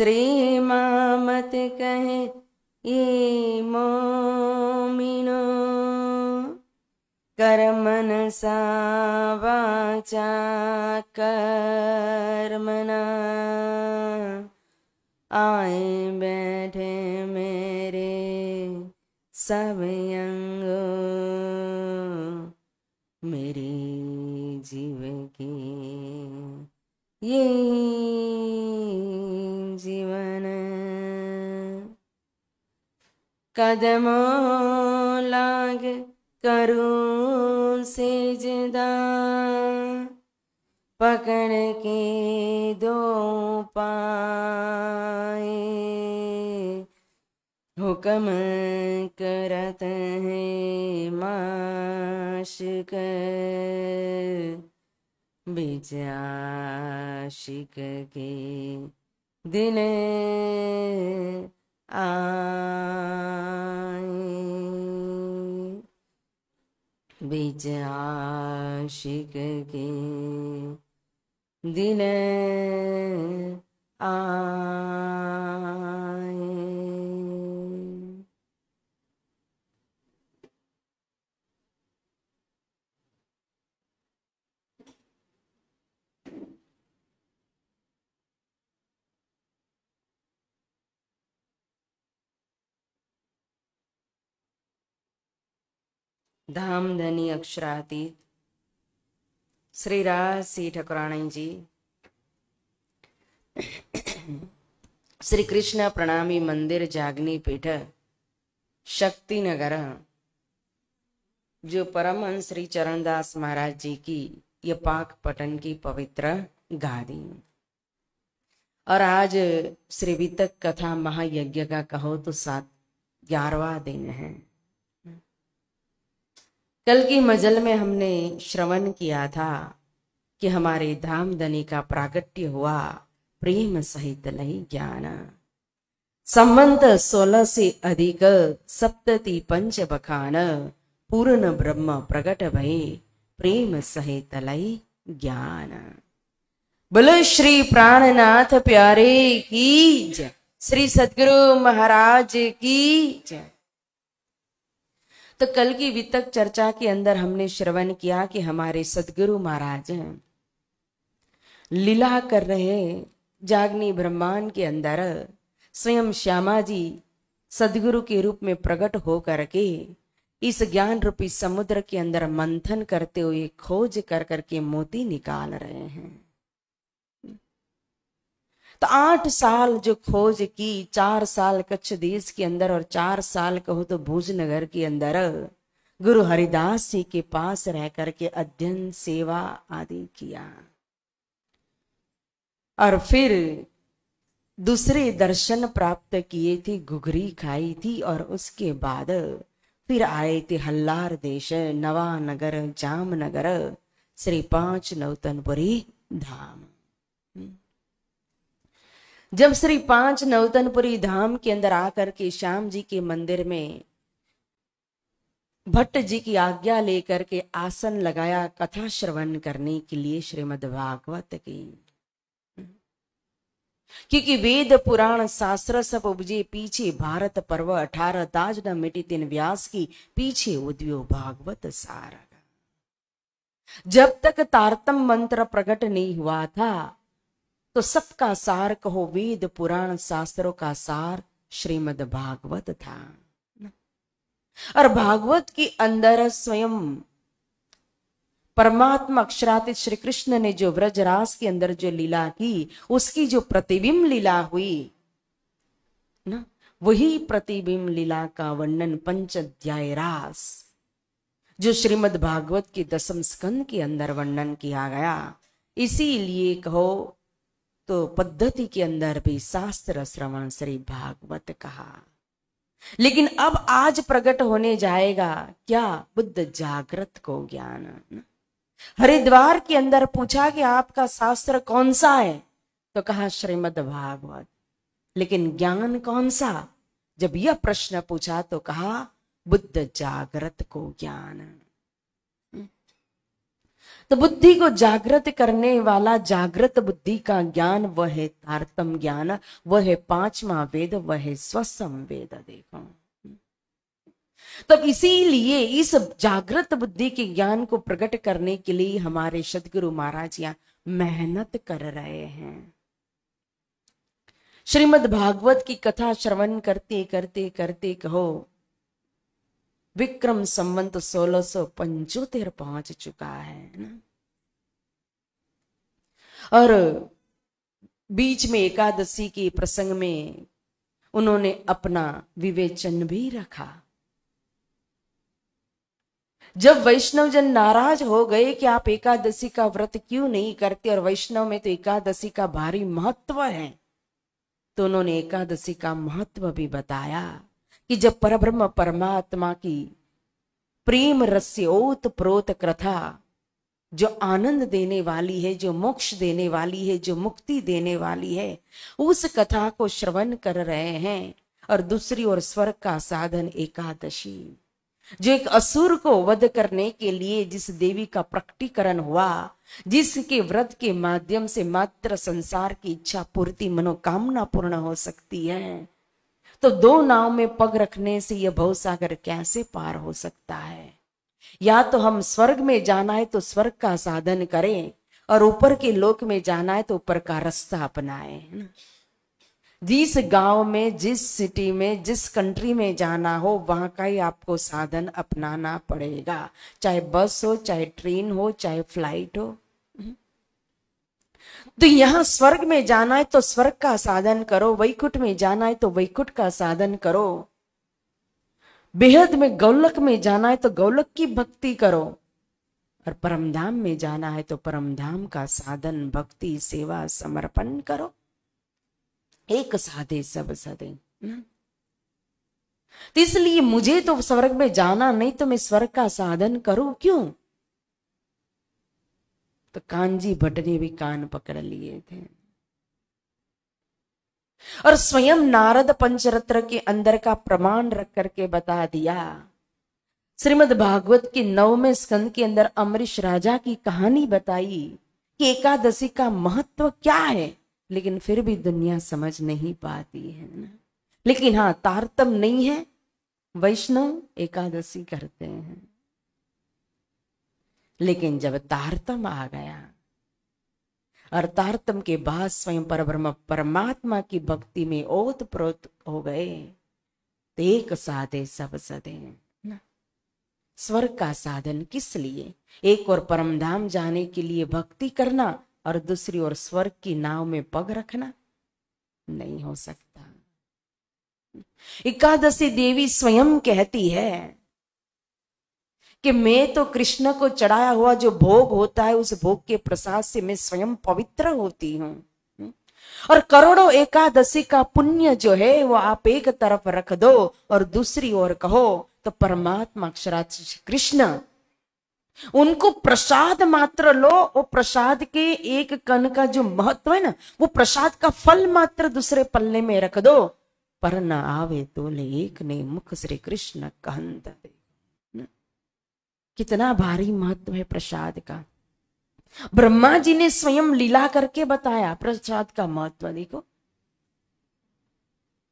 श्री मामत कहे ये मोमिनो कर्मन सा वाचा कर्मणा आए बैठे मेरे सब अंग मेरे जीव की यही जीवन। कदमों लाग करूं सिजदा पकड़ के दो पाए हुक्म करत है माशिक बीच आशिक के दिन आए बीच आशिक के दिन आए। धामधनी अक्षरातीत श्री राज सी ठकुराणी जी श्री कृष्ण प्रणामी मंदिर जागनी पीठ शक्ति नगर जो परमहंस श्री चरणदास महाराज जी की ये पाक पटन की पवित्र गादी। और आज श्री वितक कथा महायज्ञ का कहो तो 11वां दिन है। कल की मजल में हमने श्रवण किया था कि हमारे धामधनी का प्रागट्य हुआ प्रेम सहित लई ज्ञान। संवंत 16 से अधिक सप्तति पंच बखान पूर्ण ब्रह्म प्रगट भये प्रेम सहित लई ज्ञान। बोलो श्री प्राणनाथ प्यारे की जय, श्री सद्गुरु महाराज की जय। तो कल की वितक चर्चा के अंदर हमने श्रवण किया कि हमारे सद्गुरु महाराज लीला कर रहे जागनी ब्रह्मांड के अंदर स्वयं श्यामा जी सद्गुरु के रूप में प्रकट हो करके इस ज्ञान रूपी समुद्र के अंदर मंथन करते हुए खोज कर करके मोती निकाल रहे हैं। तो 8 साल जो खोज की, 4 साल कच्छ देश के अंदर और 4 साल कहो तो भुज नगर के अंदर गुरु हरिदास जी के पास रह करके अध्ययन सेवा आदि किया। और फिर दूसरे दर्शन प्राप्त किए थे, घुघरी खाई थी और उसके बाद फिर आए थे हल्लार देश नवानगर जामनगर श्री 5 नौतनपुरी धाम। जब श्री 5 नौतनपुरी धाम के अंदर आकर के श्याम जी के मंदिर में भट्ट जी की आज्ञा लेकर के आसन लगाया कथा श्रवण करने के लिए श्रीमद् भागवत की, क्योंकि वेद पुराण शास्त्र सब उपजे पीछे भारत पर्व 18 ताज न मिटी तीन व्यास की पीछे उद्यो भागवत सार। जब तक तारतम मंत्र प्रकट नहीं हुआ था तो सबका सार कहो वेद पुराण शास्त्रों का सार श्रीमद् भागवत था। और भागवत के अंदर स्वयं परमात्मा अक्षरातीत श्री कृष्ण ने जो व्रजरास के अंदर जो लीला की उसकी जो प्रतिबिंब लीला हुई ना, वही प्रतिबिंब लीला का वर्णन 5 अध्याय रास जो श्रीमद् भागवत के 10वें स्कंद के अंदर वर्णन किया गया। इसीलिए कहो तो पद्धति के अंदर भी शास्त्र श्रवण श्री भागवत कहा। लेकिन अब आज प्रकट होने जाएगा क्या? बुद्ध जागृत को ज्ञान। हरिद्वार के अंदर पूछा कि आपका शास्त्र कौन सा है, तो कहा श्रीमद् भागवत। लेकिन ज्ञान कौन सा? जब यह प्रश्न पूछा तो कहा बुद्ध जागृत को ज्ञान। तो बुद्धि को जागृत करने वाला जागृत बुद्धि का ज्ञान वह है तारतम ज्ञान, वह है पांचवा वेद, वह है स्वसम वेद। देखो तब इसीलिए इस जागृत बुद्धि के ज्ञान को प्रकट करने के लिए हमारे सदगुरु महाराज यहाँ मेहनत कर रहे हैं। श्रीमद् भागवत की कथा श्रवण करते करते करते कहो विक्रम संवत 1675 पहुंच चुका है ना। और बीच में एकादशी के प्रसंग में उन्होंने अपना विवेचन भी रखा। जब वैष्णव जन नाराज हो गए कि आप एकादशी का व्रत क्यों नहीं करते, और वैष्णव में तो एकादशी का भारी महत्व है, तो उन्होंने एकादशी का महत्व भी बताया कि जब परब्रह्म परमात्मा की प्रेम रस्य ओत प्रोत कथा जो आनंद देने वाली है, जो मोक्ष देने वाली है, जो मुक्ति देने वाली है, उस कथा को श्रवण कर रहे हैं। और दूसरी ओर स्वर्ग का साधन एकादशी, जो एक असुर को वध करने के लिए जिस देवी का प्रकटीकरण हुआ, जिसके व्रत के माध्यम से मात्र संसार की इच्छा पूर्ति मनोकामना पूर्ण हो सकती है, तो दो नाव में पग रखने से यह भवसागर कैसे पार हो सकता है। या तो हम स्वर्ग में जाना है तो स्वर्ग का साधन करें, और ऊपर के लोक में जाना है तो ऊपर का रास्ता अपनाएं। जिस गांव में, जिस सिटी में, जिस कंट्री में जाना हो वहां का ही आपको साधन अपनाना पड़ेगा, चाहे बस हो, चाहे ट्रेन हो, चाहे फ्लाइट हो। तो यहां स्वर्ग में जाना है तो स्वर्ग का साधन करो, वैकुंठ में जाना है तो वैकुंठ का साधन करो, बेहद में गौलक में जाना है तो गौलक की भक्ति करो, और परमधाम में जाना है तो परमधाम का साधन भक्ति सेवा समर्पण करो। एक साधे सब सदे। तो इसलिए मुझे तो स्वर्ग में जाना नहीं, तो मैं स्वर्ग का साधन करूं क्यों? तो कांजी भट्ट ने भी कान पकड़ लिए थे, और स्वयं नारद पंचरत्न के अंदर का प्रमाण रख करके बता दिया। श्रीमद् भागवत के 9वें स्कंद के अंदर अमरीश राजा की कहानी बताई कि एकादशी का महत्व क्या है, लेकिन फिर भी दुनिया समझ नहीं पाती है ना। लेकिन हाँ, तारतम नहीं है, वैष्णव एकादशी करते हैं। लेकिन जब तारतम आ गया और तारतम के बाद स्वयं परब्रह्म परमात्मा की भक्ति में ओत प्रोत हो गए, तो एक साधे सब सदे ना। स्वर्ग का साधन किस लिए? एक और परमधाम जाने के लिए भक्ति करना, और दूसरी ओर स्वर्ग की नाव में पग रखना नहीं हो सकता। एकादशी देवी स्वयं कहती है कि मैं तो कृष्ण को चढ़ाया हुआ जो भोग होता है, उस भोग के प्रसाद से मैं स्वयं पवित्र होती हूं, और करोड़ों एकादशी का पुण्य जो है वो आप एक तरफ रख दो, और दूसरी ओर कहो तो परमात्मा अक्षरात कृष्ण, उनको प्रसाद मात्र लो। वो प्रसाद के एक कण का जो महत्व है ना, वो प्रसाद का फल मात्र दूसरे पल्ले में रख दो, पर न आवे तोले एक ने मुख श्री कृष्ण कहंत दे। कितना भारी महत्व है प्रसाद का। ब्रह्मा जी ने स्वयं लीला करके बताया प्रसाद का महत्व। देखो,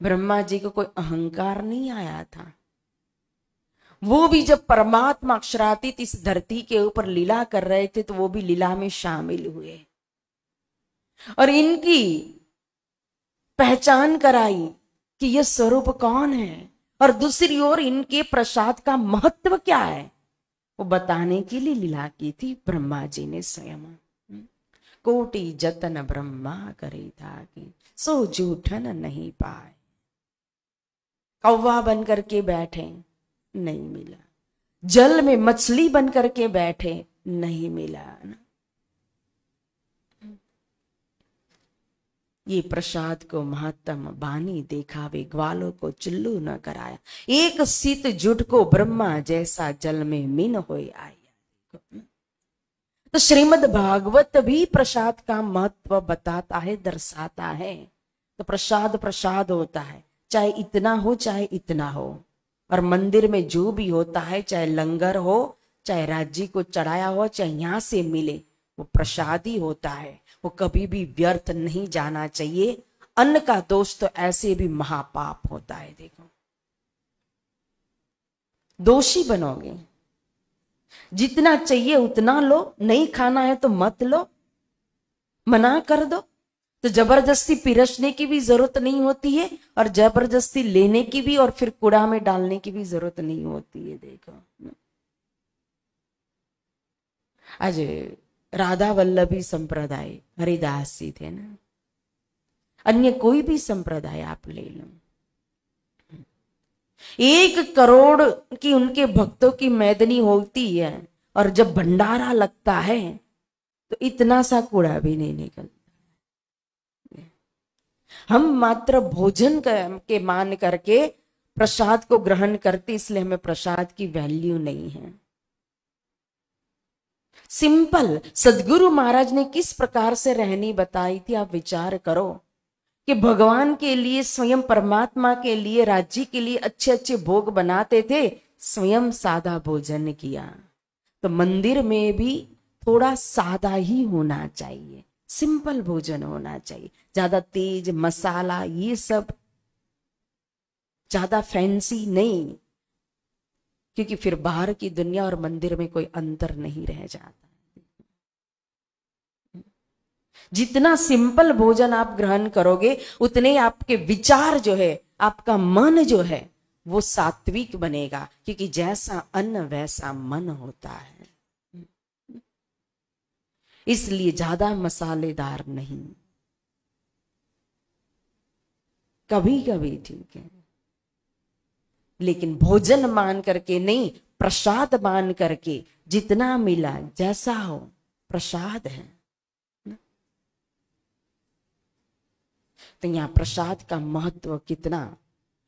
ब्रह्मा जी को कोई अहंकार नहीं आया था। वो भी जब परमात्मा अक्षरातीत इस धरती के ऊपर लीला कर रहे थे, तो वो भी लीला में शामिल हुए और इनकी पहचान कराई कि यह स्वरूप कौन है, और दूसरी ओर इनके प्रसाद का महत्व क्या है वो बताने के लिए लीला की थी ब्रह्मा जी ने स्वयं। कोटि जतन ब्रह्मा करे था कि सो जूठन नहीं पाए। कौवा बन करके बैठे, नहीं मिला। जल में मछली बन करके बैठे, नहीं मिला ना। ये प्रसाद को महत्तम बानी देखावे, ग्वालों को चुल्लू न कराया। एक सीत जुट को ब्रह्मा जैसा जल में मीन होए आया। तो श्रीमद् भागवत भी प्रसाद का महत्व बताता है, दर्शाता है। तो प्रसाद प्रसाद होता है, चाहे इतना हो चाहे इतना हो। और मंदिर में जो भी होता है, चाहे लंगर हो चाहे राज्य को चढ़ाया हो, चाहे यहां से मिले, वो प्रसाद ही होता है, वो कभी भी व्यर्थ नहीं जाना चाहिए। अन्न का दोष तो ऐसे भी महापाप होता है। देखो, दोषी बनोगे। जितना चाहिए उतना लो, नहीं खाना है तो मत लो, मना कर दो। तो जबरदस्ती पिरसने की भी जरूरत नहीं होती है, और जबरदस्ती लेने की भी और फिर कूड़ा में डालने की भी जरूरत नहीं होती है। देखो, आज राधा वल्लभी संप्रदाय हरिदास जी थे ना, अन्य कोई भी संप्रदाय आप ले लो, 1 करोड़ की उनके भक्तों की मैदनी होती है, और जब भंडारा लगता है तो इतना सा कूड़ा भी नहीं निकलता। हम मात्र भोजन के मान करके प्रसाद को ग्रहण करते, इसलिए हमें प्रसाद की वैल्यू नहीं है। सिंपल सदगुरु महाराज ने किस प्रकार से रहनी बताई थी, आप विचार करो कि भगवान के लिए, स्वयं परमात्मा के लिए, राज्य के लिए अच्छे अच्छे भोग बनाते थे, स्वयं सादा भोजन किया। तो मंदिर में भी थोड़ा सादा ही होना चाहिए, सिंपल भोजन होना चाहिए। ज्यादा तेज मसाला ये सब ज्यादा फैंसी नहीं, क्योंकि फिर बाहर की दुनिया और मंदिर में कोई अंतर नहीं रह जाता। जितना सिंपल भोजन आप ग्रहण करोगे, उतने आपके विचार जो है, आपका मन जो है, वो सात्विक बनेगा, क्योंकि जैसा अन्न वैसा मन होता है। इसलिए ज्यादा मसालेदार नहीं, कभी कभी ठीक है, लेकिन भोजन मान करके नहीं, प्रसाद मान करके, जितना मिला जैसा हो, प्रसाद है। तो यहाँ प्रसाद का महत्व कितना,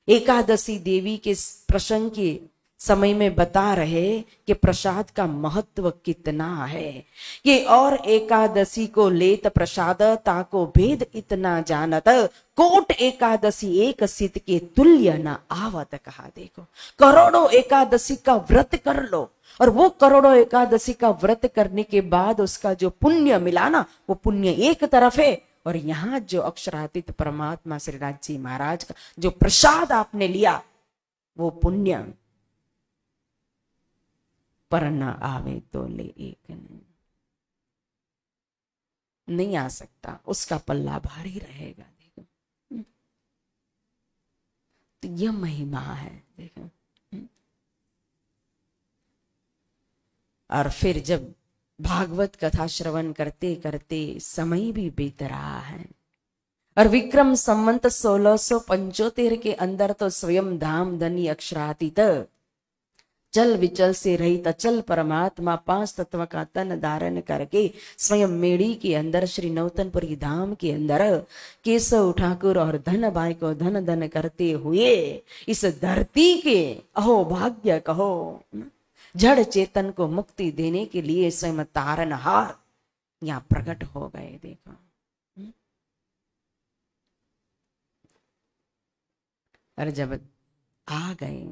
एकादशी देवी के प्रसंग के समय में बता रहे कि प्रसाद का महत्व कितना है, कि और एकादशी को लेत प्रसाद ताको भेद इतना जानत, कोट एकादशी एक सित के तुल्य न आवत। कहा देखो, करोड़ों एकादशी का व्रत कर लो, और वो करोड़ों एकादशी का व्रत करने के बाद उसका जो पुण्य मिला ना, वो पुण्य एक तरफ है, और यहाँ जो अक्षरातीत परमात्मा श्री राज जी महाराज का जो प्रसाद आपने लिया, वो पुण्य पर न आवे तो ले एक नहीं आ सकता, उसका पल्ला भारी रहेगा। देखो, तो यह महिमा है। देखो, और फिर जब भागवत कथा श्रवण करते करते समय भी बीत रहा है, और विक्रम संवत 1675 के अंदर तो स्वयं धाम धनी अक्षरातीत चल विचल से रहित अचल परमात्मा 5 तत्व का तन धारण करके स्वयं मेड़ी के अंदर श्री नौतनपुरी धाम के अंदर केशव ठाकुर और धन बाई को धन धन करते हुए इस धरती के अहो भाग्य कहो जड़ चेतन को मुक्ति देने के लिए स्वयं तारनहार यहाँ प्रकट हो गए। देखो, और जब आ गए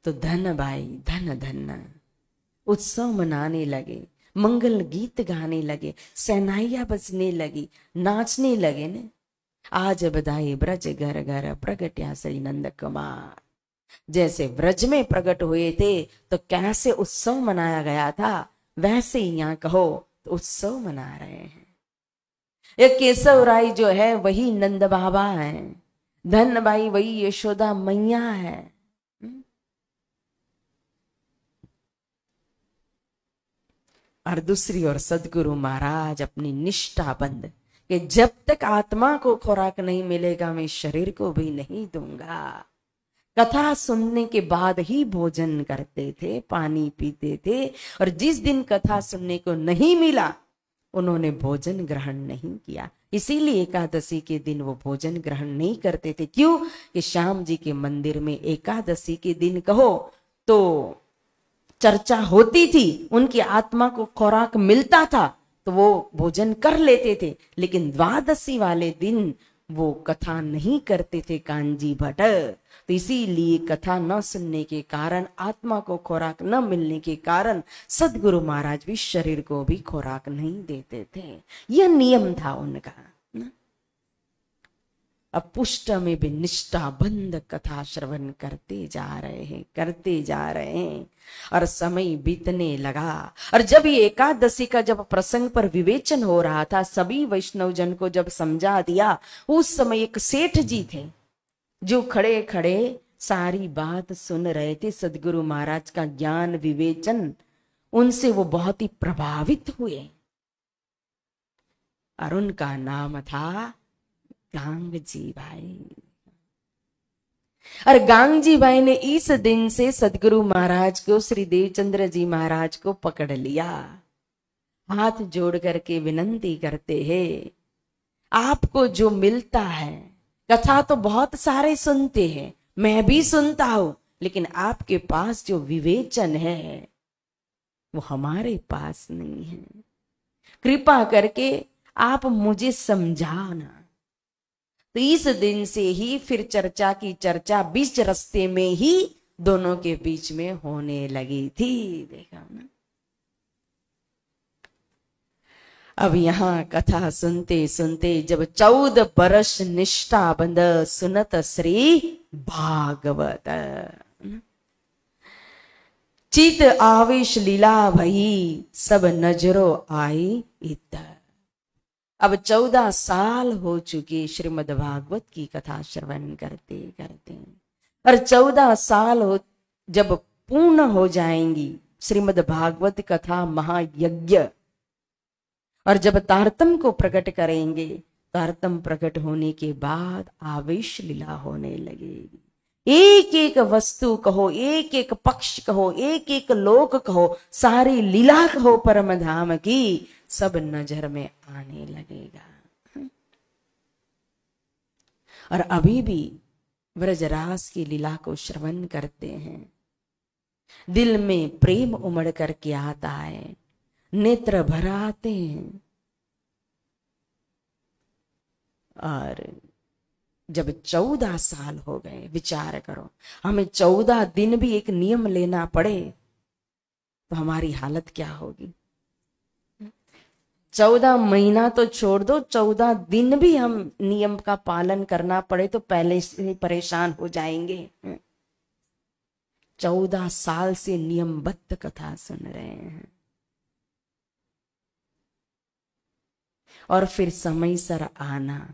तो धन भाई धन धन उत्सव मनाने लगे, मंगल गीत गाने लगे, सहनाइयां बजने लगी, नाचने लगे ने। आज बधाई ब्रज घर घर प्रगट्या श्री नंद कुमार। जैसे ब्रज में प्रकट हुए थे तो कैसे उत्सव मनाया गया था, वैसे ही यहाँ कहो तो उत्सव मना रहे हैं। ये केशव राय जो है वही नंद बाबा है, धन भाई वही यशोदा मैया है। और दूसरी ओर सदगुरु महाराज अपनी निष्ठा बंद कि जब तक आत्मा को खुराक नहीं मिलेगा मैं शरीर को भी नहीं दूंगा। कथा सुनने के बाद ही भोजन करते थे, पानी पीते थे, और जिस दिन कथा सुनने को नहीं मिला उन्होंने भोजन ग्रहण नहीं किया। इसीलिए एकादशी के दिन वो भोजन ग्रहण नहीं करते थे। क्यों? कि श्याम जी के मंदिर में एकादशी के दिन कहो तो चर्चा होती थी, उनकी आत्मा को खुराक मिलता था तो वो भोजन कर लेते थे। लेकिन द्वादशी वाले दिन वो कथा नहीं करते थे कांजी भट्ट, तो इसीलिए कथा न सुनने के कारण, आत्मा को खुराक न मिलने के कारण सदगुरु महाराज भी शरीर को भी खुराक नहीं देते थे। यह नियम था उनका। अब पुष्ट में भी निष्ठाबंध कथा श्रवण करते जा रहे हैं, करते जा रहे हैं, और समय बीतने लगा। और जब ये एकादशी का जब प्रसंग पर विवेचन हो रहा था, सभी वैष्णव जन को जब समझा दिया, उस समय एक सेठ जी थे जो खड़े खड़े सारी बात सुन रहे थे, सदगुरु महाराज का ज्ञान विवेचन, उनसे वो बहुत ही प्रभावित हुए। और उनका नाम था गांग जी भाई। और गांग जी भाई ने इस दिन से सदगुरु महाराज को, श्री देवचंद्र जी महाराज को पकड़ लिया, हाथ जोड़ करके विनंती करते हैं, आपको जो मिलता है, कथा तो बहुत सारे सुनते हैं, मैं भी सुनता हूं, लेकिन आपके पास जो विवेचन है वो हमारे पास नहीं है। कृपा करके आप मुझे समझाना। तो इस दिन से ही फिर चर्चा की चर्चा बीच रास्ते में ही दोनों के बीच में होने लगी थी। देखा ना। अब यहां कथा सुनते सुनते जब 14 बरस निष्ठा बंद सुनत श्री भागवत, चित आवेश लीला भई सब नजरों आई इधर। अब 14 साल हो चुके श्रीमद् भागवत की कथा श्रवण करते करते, और 14 साल हो जब पूर्ण हो जाएंगी श्रीमद् भागवत कथा महायज्ञ, और जब तारतम को प्रकट करेंगे, तारतम प्रकट होने के बाद आवेश लीला होने लगेगी। एक एक वस्तु कहो, एक एक पक्ष कहो, एक एक लोक कहो, सारी लीला कहो परम धाम की, सब नजर में आने लगेगा। और अभी भी व्रजरास की लीला को श्रवण करते हैं, दिल में प्रेम उमड़ करके आता है, नेत्र भर आते हैं। और जब 14 साल हो गए, विचार करो, हमें 14 दिन भी एक नियम लेना पड़े तो हमारी हालत क्या होगी। 14 महीना तो छोड़ दो, 14 दिन भी हम नियम का पालन करना पड़े तो पहले से परेशान हो जाएंगे। 14 साल से नियमबद्ध कथा सुन रहे हैं, और फिर समय सर आना,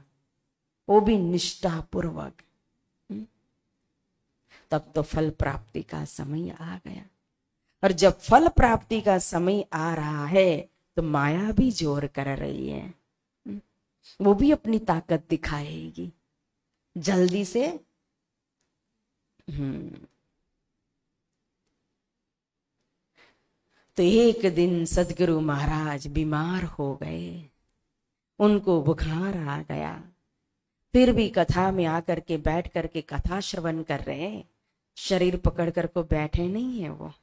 वो भी निष्ठा पूर्वक, तब तो फल प्राप्ति का समय आ गया। और जब फल प्राप्ति का समय आ रहा है तो माया भी जोर कर रही है, वो भी अपनी ताकत दिखाएगी जल्दी से। तो एक दिन सदगुरु महाराज बीमार हो गए, उनको बुखार आ गया, फिर भी कथा में आकर के बैठ करके कथा श्रवण कर रहे हैं, शरीर पकड़ कर को बैठे नहीं है वो।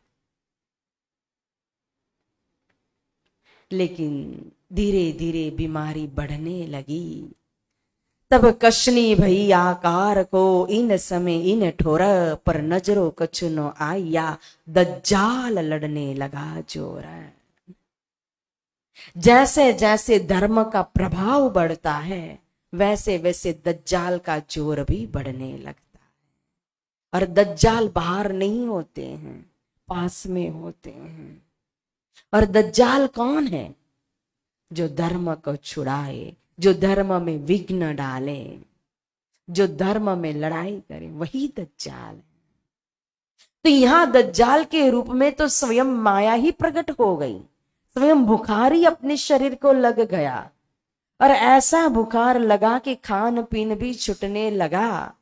लेकिन धीरे धीरे बीमारी बढ़ने लगी। तब कशनी भई आकार को, इन समय इन ठोर, पर नजरों कछु न आया, दज्जाल लड़ने लगा जोर। जैसे जैसे धर्म का प्रभाव बढ़ता है, वैसे वैसे दज्जाल का जोर भी बढ़ने लगता है। और दज्जाल बाहर नहीं होते हैं, पास में होते हैं। और दज्जाल कौन है? जो धर्म को छुड़ाए, जो धर्म में विघ्न डाले, जो धर्म में लड़ाई करे, वही दज्जाल है। तो यहां दज्जाल के रूप में तो स्वयं माया ही प्रकट हो गई, स्वयं बुखार ही अपने शरीर को लग गया। और ऐसा बुखार लगा कि खान पीन भी छूटने लगा।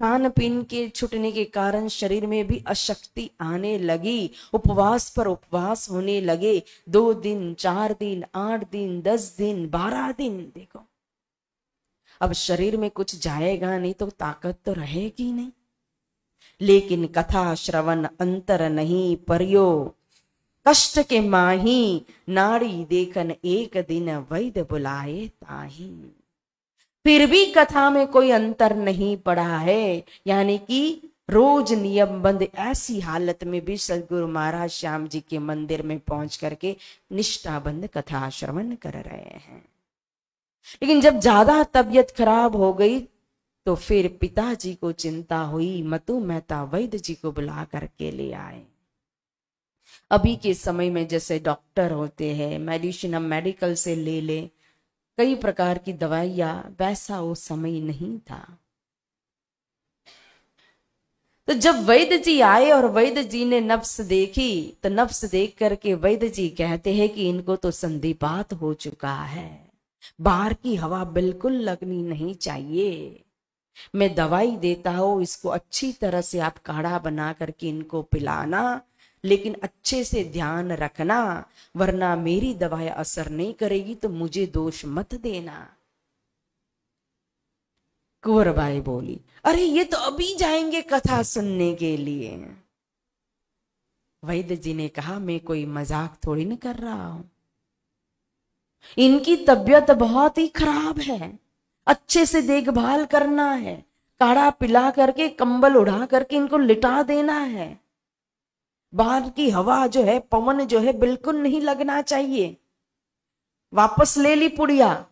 खान पीन के छूटने के कारण शरीर में भी अशक्ति आने लगी, उपवास पर उपवास होने लगे। 2 दिन, 4 दिन, 8 दिन, 10 दिन, 12 दिन। देखो अब शरीर में कुछ जाएगा नहीं तो ताकत तो रहेगी नहीं। लेकिन कथा श्रवण अंतर नहीं परियो, कष्ट के माही, नाड़ी देखन एक दिन वैद्य बुलाए ताही। फिर भी कथा में कोई अंतर नहीं पड़ा है, यानी कि रोज नियमबंद ऐसी हालत में भी सदगुरु महाराज श्याम जी के मंदिर में पहुंच करके निष्ठाबंद कथा श्रवण कर रहे हैं। लेकिन जब ज्यादा तबीयत खराब हो गई तो फिर पिताजी को चिंता हुई, मतु मेहता वैद्य जी को बुला करके ले आए। अभी के समय में जैसे डॉक्टर होते हैं, मेडिसिन हम मेडिकल से ले ले, कई प्रकार की दवाइयां, वैसा वो समय नहीं था। तो जब वैद्य जी आए और वैद्य जी ने नब्स देखी तो नब्स देख करके वैद्य जी कहते हैं कि इनको तो संधिपात हो चुका है, बाहर की हवा बिल्कुल लगनी नहीं चाहिए। मैं दवाई देता हूं, इसको अच्छी तरह से आप काढ़ा बना करके इनको पिलाना, लेकिन अच्छे से ध्यान रखना, वरना मेरी दवाई असर नहीं करेगी तो मुझे दोष मत देना। कुंवरबाई बोली, अरे ये तो अभी जाएंगे कथा सुनने के लिए। वैद्य जी ने कहा, मैं कोई मजाक थोड़ी न कर रहा हूं, इनकी तबीयत बहुत ही खराब है, अच्छे से देखभाल करना है, काढ़ा पिला करके कंबल उड़ा करके इनको लिटा देना है, बाहर की हवा जो है, पवन जो है बिल्कुल नहीं लगना चाहिए। वापस ले ली पुड़िया,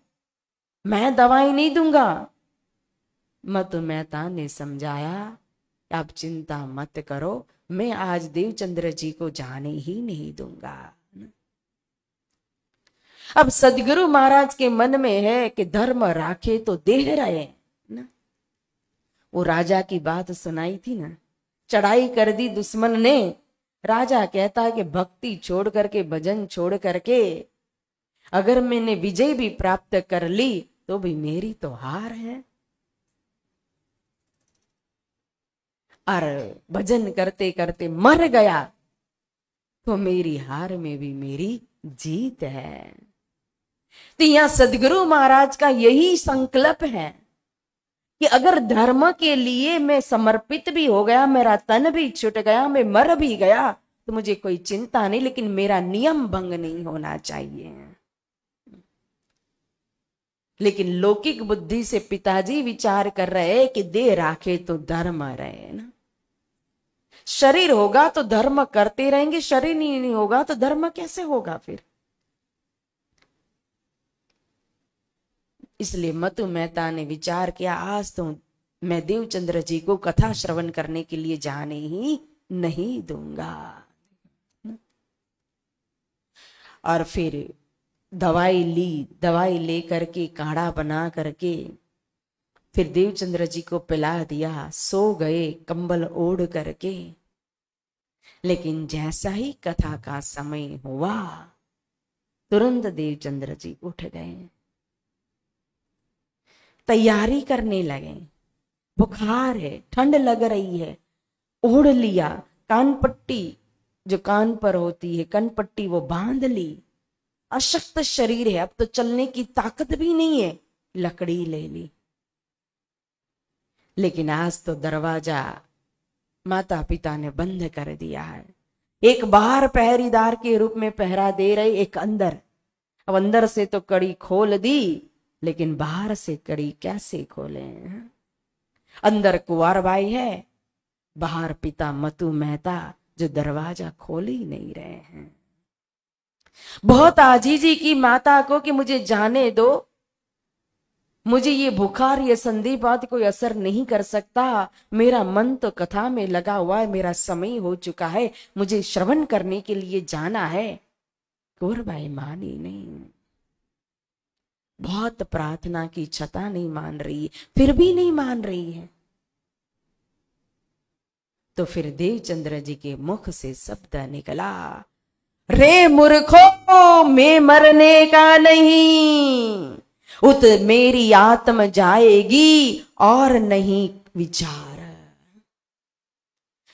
मैं दवाई नहीं दूंगा। मतु मेहता ने समझाया, आप चिंता मत करो, मैं आज देवचंद्र जी को जाने ही नहीं दूंगा। अब सदगुरु महाराज के मन में है कि धर्म राखे तो देह रहे ना। वो राजा की बात सुनाई थी ना, चढ़ाई कर दी दुश्मन ने, राजा कहता है कि भक्ति छोड़ करके, भजन छोड़ करके अगर मैंने विजय भी प्राप्त कर ली तो भी मेरी तो हार है, और भजन करते करते मर गया तो मेरी हार में भी मेरी जीत है। तो यहां सदगुरु महाराज का यही संकल्प है कि अगर धर्म के लिए मैं समर्पित भी हो गया, मेरा तन भी छूट गया, मैं मर भी गया तो मुझे कोई चिंता नहीं, लेकिन मेरा नियम भंग नहीं होना चाहिए। लेकिन लौकिक बुद्धि से पिताजी विचार कर रहे कि दे राखे तो धर्म रहे ना। शरीर होगा तो धर्म करते रहेंगे, शरीर नहीं होगा तो धर्म कैसे होगा फिर। इसलिए मतु मेहता ने विचार किया, आज तो मैं देवचंद्र जी को कथा श्रवण करने के लिए जाने ही नहीं दूंगा। और फिर दवाई ली, दवाई ले करके काढ़ा बना करके फिर देवचंद्र जी को पिला दिया, सो गए कंबल ओढ़ करके। लेकिन जैसा ही कथा का समय हुआ तुरंत देवचंद्र जी उठ गए, तैयारी करने लगे। बुखार है, ठंड लग रही है, ओढ़ लिया, कान पट्टी जो कान पर होती है कनपट्टी वो बांध ली। अशक्त शरीर है, अब तो चलने की ताकत भी नहीं है, लकड़ी ले ली। लेकिन आज तो दरवाजा माता पिता ने बंद कर दिया है। एक बाहर पहरेदार के रूप में पहरा दे रहे, एक अंदर। अब अंदर से तो कड़ी खोल दी, लेकिन बाहर से कड़ी कैसे खोले। अंदर कुंवरबाई है, बाहर पिता मतु मेहता जो दरवाजा खोल ही नहीं रहे हैं। बहुत आजीजी की माता को कि मुझे जाने दो, मुझे ये बुखार ये संधिपात कोई असर नहीं कर सकता, मेरा मन तो कथा में लगा हुआ है, मेरा समय हो चुका है, मुझे श्रवण करने के लिए जाना है। कुंवरबाई मानी नहीं, बहुत प्रार्थना की छता नहीं मान रही, फिर भी नहीं मान रही है। तो फिर देवचंद्र जी के मुख से शब्द निकला, रे मूर्खो मैं मरने का नहीं, उत मेरी आत्म जाएगी और नहीं विचार।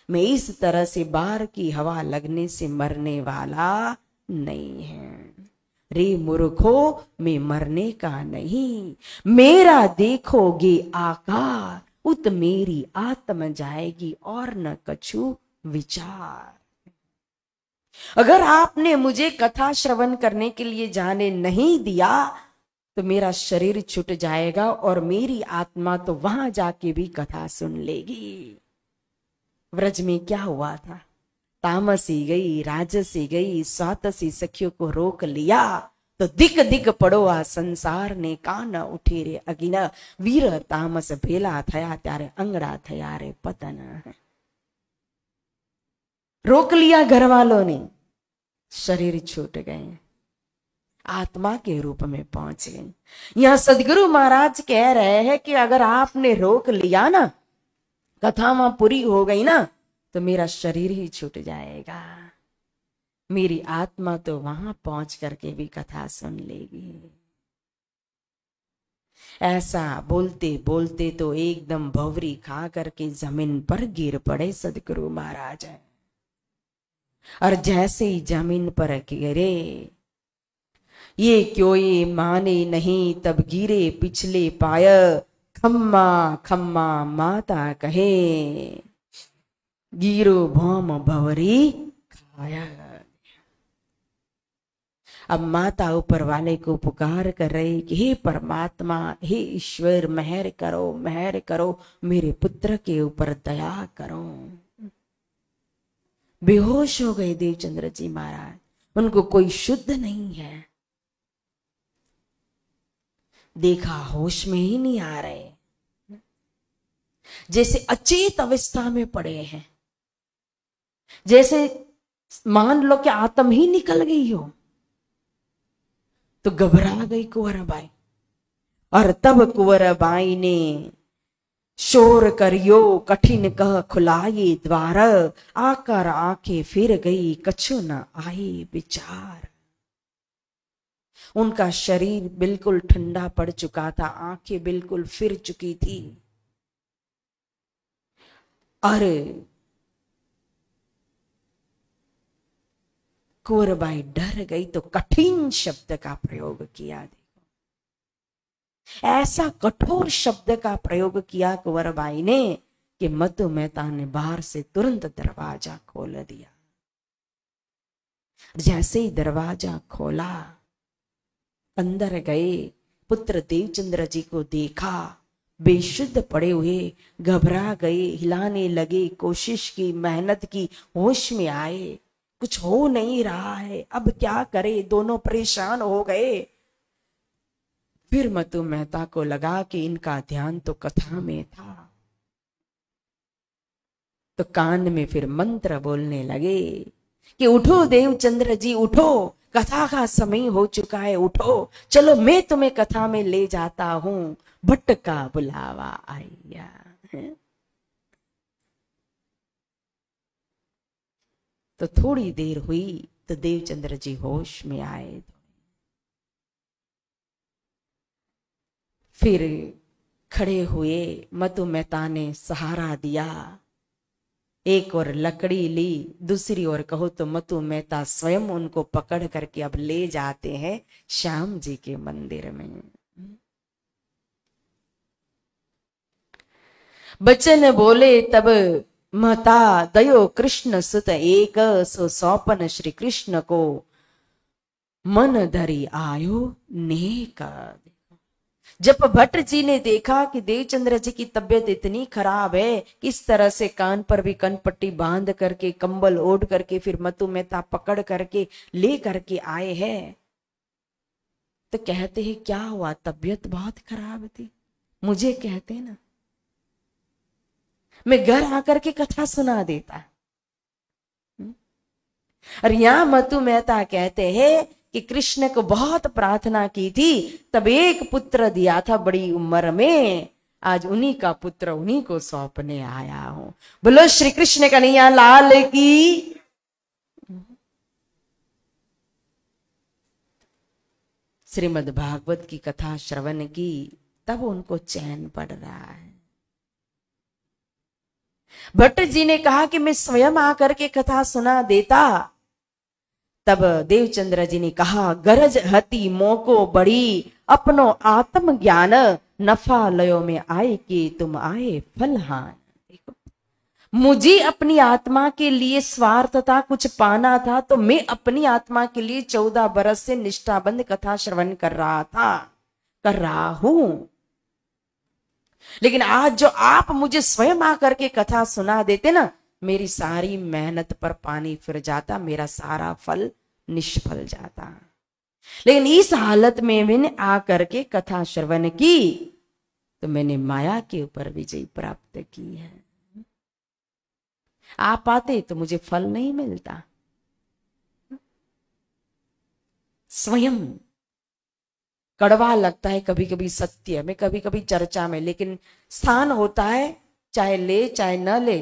मैं इस तरह से बाहर की हवा लगने से मरने वाला नहीं है। रे मूर्खो मैं मरने का नहीं, मेरा देखोगे आकार, उत मेरी आत्म जाएगी और न कछु विचार। अगर आपने मुझे कथा श्रवण करने के लिए जाने नहीं दिया तो मेरा शरीर छूट जाएगा और मेरी आत्मा तो वहां जाके भी कथा सुन लेगी। व्रज में क्या हुआ था? तामसी गई, राजसी गई, स्वातसी सखियों को रोक लिया तो दिक दिक पड़ोआ संसार ने कान उठी रे अगिना, वीर तामस भेला थया त्यारे अंगड़ा थया रे पतन। रोक लिया घर वालों ने, शरीर छूट गए, आत्मा के रूप में पहुंच गए। यहां सदगुरु महाराज कह रहे हैं कि अगर आपने रोक लिया ना, कथा वहां पूरी हो गई ना, तो मेरा शरीर ही छूट जाएगा, मेरी आत्मा तो वहां पहुंच करके भी कथा सुन लेगी। ऐसा बोलते बोलते तो एकदम भवरी खा करके जमीन पर गिर पड़े सदगुरु महाराज। और जैसे ही जमीन पर गिरे, ये क्यों ये माने नहीं तब गिरे पिछले पाय, खम्मा खम्मा माता कहे, गिरो भौम भवरी खाया। अब माता ऊपर वाले को पुकार कर रही कि हे परमात्मा, हे ईश्वर, मेहर करो, मेरे पुत्र के ऊपर दया करो। बेहोश हो गए देवचंद्र जी महाराज, उनको कोई शुद्ध नहीं है, देखा होश में ही नहीं आ रहे, जैसे अचेत अवस्था में पड़े हैं, जैसे मान लो कि आत्म ही निकल गई हो। तो घबरा गई कुंवरबाई, और तब कुंवरबाई ने शोर करियो कठिन कह खुलाए द्वार, आकर आंखें फिर गई कछु न आए विचार। उनका शरीर बिल्कुल ठंडा पड़ चुका था, आंखें बिल्कुल फिर चुकी थी, और कुंवरबाई डर गई तो कठिन शब्द का प्रयोग किया। देखो, ऐसा कठोर शब्द का प्रयोग किया कुंवरबाई ने कि मधु मेहता ने बाहर से तुरंत दरवाजा खोल दिया। जैसे ही दरवाजा खोला, अंदर गए, पुत्र देवचंद्र जी को देखा, बेशुद्ध पड़े हुए, घबरा गए, हिलाने लगे, कोशिश की, मेहनत की, होश में आए, कुछ हो नहीं रहा है, अब क्या करे, दोनों परेशान हो गए। फिर मधु मेहता को लगा कि इनका ध्यान तो कथा में था, तो कान में फिर मंत्र बोलने लगे कि उठो देवचंद्र जी, उठो, कथा का समय हो चुका है, उठो, चलो मैं तुम्हें कथा में ले जाता हूं, भट्ट का बुलावा आया है। तो थोड़ी देर हुई तो देवचंद्र जी होश में आए, फिर खड़े हुए, मधु मेहता ने सहारा दिया, एक और लकड़ी ली, दूसरी ओर कहो तो मधु मेहता स्वयं उनको पकड़ करके अब ले जाते हैं श्याम जी के मंदिर में। बचन बोले तब महता दयो कृष्ण सुत एक, सो सौपन श्री कृष्ण को मन धरी आयो नेक। जब भट्ट जी ने देखा कि देवचंद्र जी की तबीयत इतनी खराब है, किस तरह से कान पर भी कनपट्टी बांध करके, कंबल ओढ़ करके, फिर मधु मेहता पकड़ करके ले करके आए हैं, तो कहते हैं क्या हुआ, तबीयत बहुत खराब थी, मुझे कहते ना, मैं घर आकर के कथा सुना देता। और यहां मधु मेहता कहते हैं कि कृष्ण को बहुत प्रार्थना की थी, तब एक पुत्र दिया था बड़ी उम्र में, आज उन्हीं का पुत्र उन्हीं को सौंपने आया हूं। बोलो श्री कृष्ण कन्हैया लाल की। श्रीमद् भागवत की कथा श्रवण की, तब उनको चैन पड़ रहा है। भट्ट जी ने कहा कि मैं स्वयं आकर के कथा सुना देता, तब देवचंद्र जी ने कहा गरज हती मोको बड़ी, अपनो आत्म ज्ञान नफा लयो में आए कि तुम आए फलहान। देखो, मुझे अपनी आत्मा के लिए स्वार्थ था, कुछ पाना था, तो मैं अपनी आत्मा के लिए 14 बरस से निष्ठाबंध कथा श्रवण कर रहा था, कर रहा हूं। लेकिन आज जो आप मुझे स्वयं आकर के कथा सुना देते ना, मेरी सारी मेहनत पर पानी फिर जाता, मेरा सारा फल निष्फल जाता। लेकिन इस हालत में मैंने आकर के कथा श्रवण की तो मैंने माया के ऊपर विजय प्राप्त की है। आप आते तो मुझे फल नहीं मिलता। स्वयं कड़वा लगता है कभी कभी सत्य में, कभी कभी चर्चा में, लेकिन स्थान होता है, चाहे ले चाहे न ले,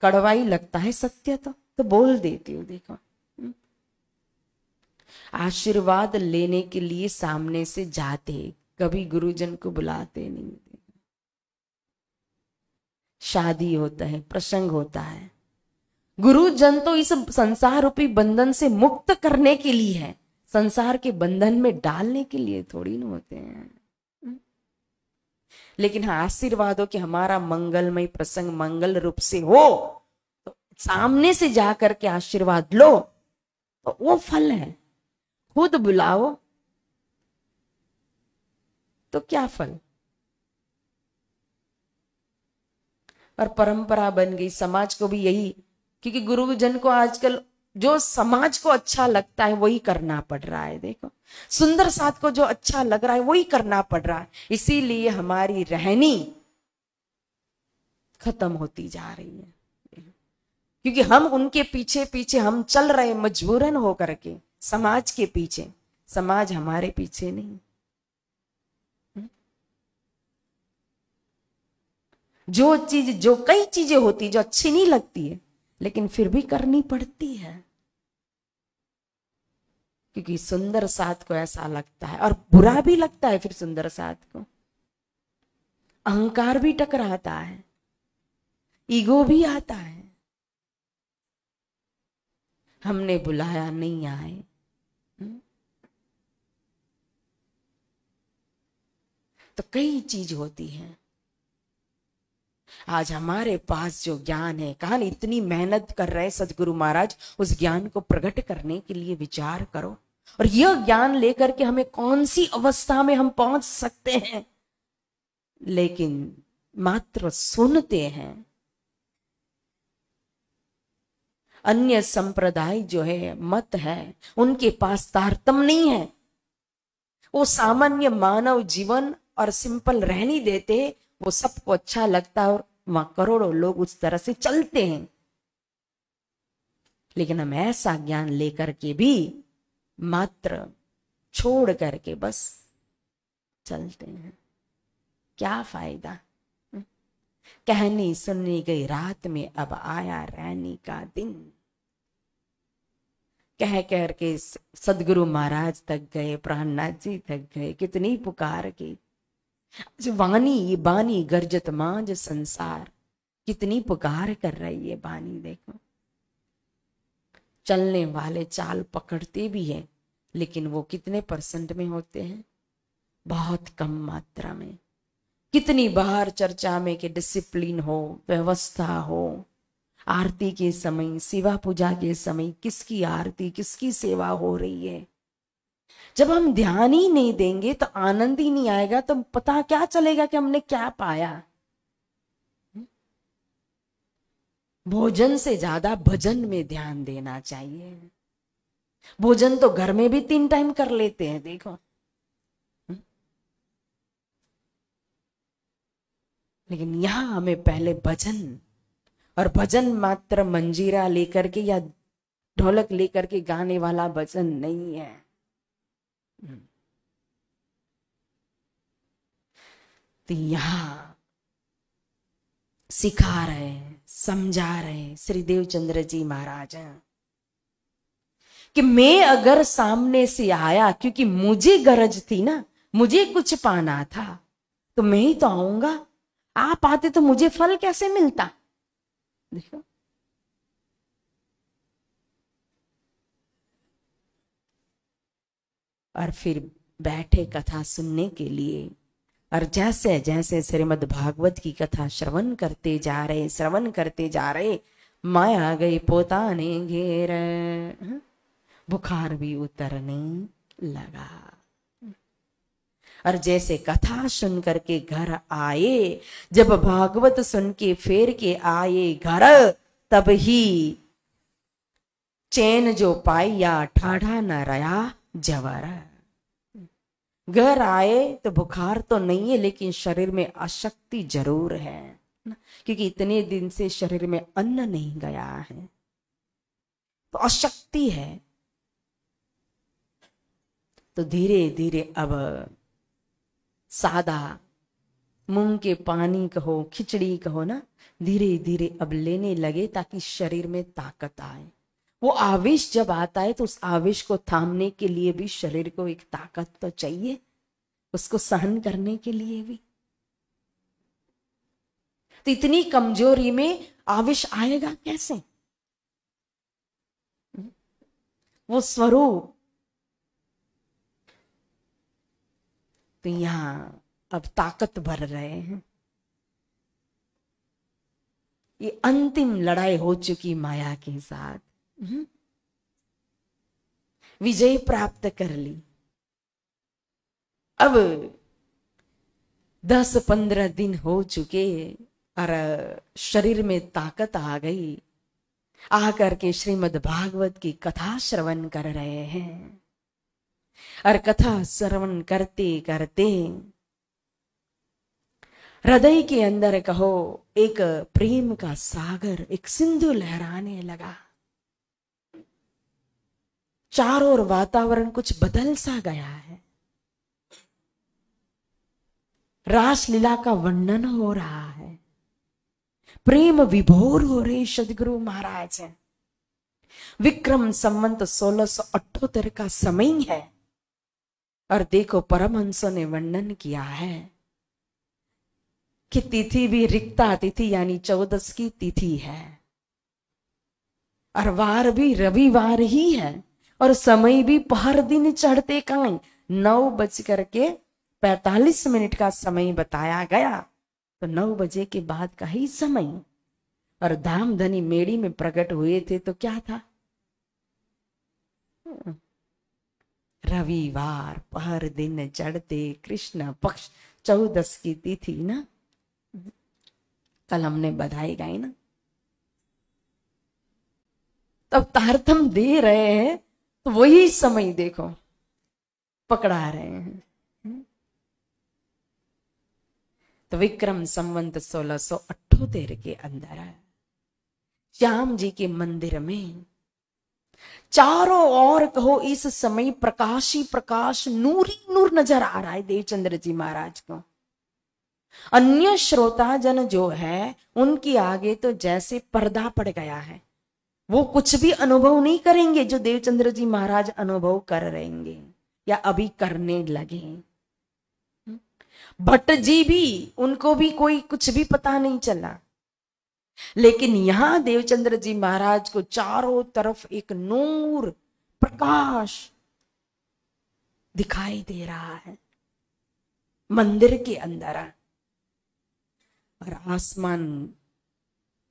कड़वा ही लगता है सत्य तो बोल देती हूँ। देखो, आशीर्वाद लेने के लिए सामने से जाते, कभी गुरुजन को बुलाते नहीं। शादी होता है, प्रसंग होता है, गुरुजन तो इस संसार रूपी बंधन से मुक्त करने के लिए है, संसार के बंधन में डालने के लिए थोड़ी ना होते हैं। लेकिन हाँ, आशीर्वाद हो कि हमारा मंगलमय प्रसंग मंगल रूप से हो, तो सामने से जाकर के आशीर्वाद लो तो वो फल है। खुद बुलाओ तो क्या फल। और परंपरा बन गई, समाज को भी यही, क्योंकि गुरुजन को आजकल जो समाज को अच्छा लगता है वही करना पड़ रहा है। देखो, सुंदर साथ को जो अच्छा लग रहा है वही करना पड़ रहा है, इसीलिए हमारी रहनी खत्म होती जा रही है। क्योंकि हम उनके पीछे पीछे हम चल रहे मजबूरन होकर के, समाज के पीछे, समाज हमारे पीछे नहीं। जो चीज, जो कई चीजें होती जो अच्छी नहीं लगती है लेकिन फिर भी करनी पड़ती है, क्योंकि सुंदर साथ को ऐसा लगता है, और बुरा भी लगता है फिर सुंदर साथ को, अहंकार भी टकराता है, ईगो भी आता है, हमने बुलाया नहीं आए। तो कई चीज होती है। आज हमारे पास जो ज्ञान है, कहा ना इतनी मेहनत कर रहे सदगुरु महाराज, उस ज्ञान को प्रकट करने के लिए विचार करो। और यह ज्ञान लेकर के हमें कौन सी अवस्था में हम पहुंच सकते हैं, लेकिन मात्र सुनते हैं। अन्य संप्रदाय जो है, मत है, उनके पास तारतम्य नहीं है, वो सामान्य मानव जीवन और सिंपल रहने देते, वो सबको अच्छा लगता है और वहां करोड़ों लोग उस तरह से चलते हैं। लेकिन हम ऐसा ज्ञान लेकर के भी मात्र छोड़ करके बस चलते हैं, क्या फायदा। कहनी सुननी गई रात में, अब आया रहने का दिन। कह कर के सदगुरु महाराज तक गए, प्राणनाथ जी तक गए, कितनी पुकार की, वाणी ये बानी गर्जत मांझ संसार, कितनी पुकार कर रही है बानी। देखो, चलने वाले चाल पकड़ते भी हैं, लेकिन वो कितने परसेंट में होते हैं, बहुत कम मात्रा में। कितनी बार चर्चा में कि डिसिप्लिन हो, व्यवस्था हो, आरती के समय, सेवा पूजा के समय किसकी आरती किसकी सेवा हो रही है। जब हम ध्यान ही नहीं देंगे तो आनंद ही नहीं आएगा, तो पता क्या चलेगा कि हमने क्या पाया। भोजन से ज्यादा भजन में ध्यान देना चाहिए। भोजन तो घर में भी 3 टाइम कर लेते हैं, देखो, लेकिन यहां हमें पहले भजन, और भजन मात्र मंजीरा लेकर के या ढोलक लेकर के गाने वाला भजन नहीं है। तो यहां सिखा रहे, समझा रहे श्री देवचंद्र जी महाराज कि मैं अगर सामने से आया, क्योंकि मुझे गरज थी ना, मुझे कुछ पाना था, तो मैं ही तो आऊंगा। आप आते तो मुझे फल कैसे मिलता। देखो, और फिर बैठे कथा सुनने के लिए, और जैसे जैसे श्रीमद् भागवत की कथा श्रवण करते जा रहे, माया गई पोताने घेर, बुखार भी उतरने लगा। और जैसे कथा सुन करके घर आए, जब भागवत सुन के फेर के आए घर, तब ही चैन जो पाया ठाढ़ा न रहा जवर। घर आए तो बुखार तो नहीं है, लेकिन शरीर में अशक्ति जरूर है, क्योंकि इतने दिन से शरीर में अन्न नहीं गया है, तो अशक्ति है। तो धीरे धीरे अब सादा मूंग के पानी कहो, खिचड़ी कहो ना, धीरे धीरे अब लेने लगे ताकि शरीर में ताकत आए। वो आवेश जब आता है तो उस आवेश को थामने के लिए भी शरीर को एक ताकत तो चाहिए, उसको सहन करने के लिए भी। तो इतनी कमजोरी में आवेश आएगा कैसे? वो स्वरूप तो यहां अब ताकत भर रहे हैं। ये अंतिम लड़ाई हो चुकी माया के साथ, विजय प्राप्त कर ली। अब 10-15 दिन हो चुके और शरीर में ताकत आ गई। आकर के श्रीमद् भागवत की कथा श्रवण कर रहे हैं, और कथा श्रवण करते करते हृदय के अंदर कहो एक प्रेम का सागर, एक सिंधु लहराने लगा। चारों ओर वातावरण कुछ बदल सा गया है। रासलीला का वर्णन हो रहा है, प्रेम विभोर हो रहे सदगुरु महाराज हैं। विक्रम संवत 1678 का समय है, और देखो परमहंसों ने वर्णन किया है कि तिथि भी रिक्ता तिथि यानी 14 की तिथि है, और वार भी रविवार ही है, और समय भी पहर दिन चढ़ते का 9:45 का समय बताया गया। तो 9 बजे के बाद का ही समय, और धामधनी मेड़ी में प्रकट हुए थे तो क्या था? रविवार पहर दिन चढ़ते, कृष्ण पक्ष 14 की तिथि ना, कल हमने बधाई गाई ना। तब तारतम दे रहे हैं तो वही समय देखो पकड़ा रहे हैं। तो विक्रम संवत 1678 के अंदर श्याम जी के मंदिर में चारों ओर कहो इस समय प्रकाश ही प्रकाश, नूर ही नूर नजर आ रहा है देवचंद्र जी महाराज को। अन्य श्रोता जन जो है उनके आगे तो जैसे पर्दा पड़ गया है, वो कुछ भी अनुभव नहीं करेंगे जो देवचंद्र जी महाराज अनुभव कर रहेंगे या अभी करने लगे। भट्ट जी भी, उनको भी कोई कुछ भी पता नहीं चला, लेकिन यहां देवचंद्र जी महाराज को चारों तरफ एक नूर प्रकाश दिखाई दे रहा है मंदिर के अंदर। और आसमान,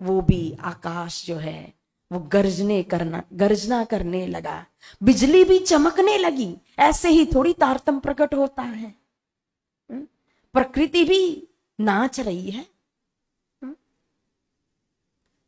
वो भी आकाश जो है वो गर्जना करने लगा, बिजली भी चमकने लगी। ऐसे ही थोड़ी तारतम प्रकट होता है, प्रकृति भी नाच रही है।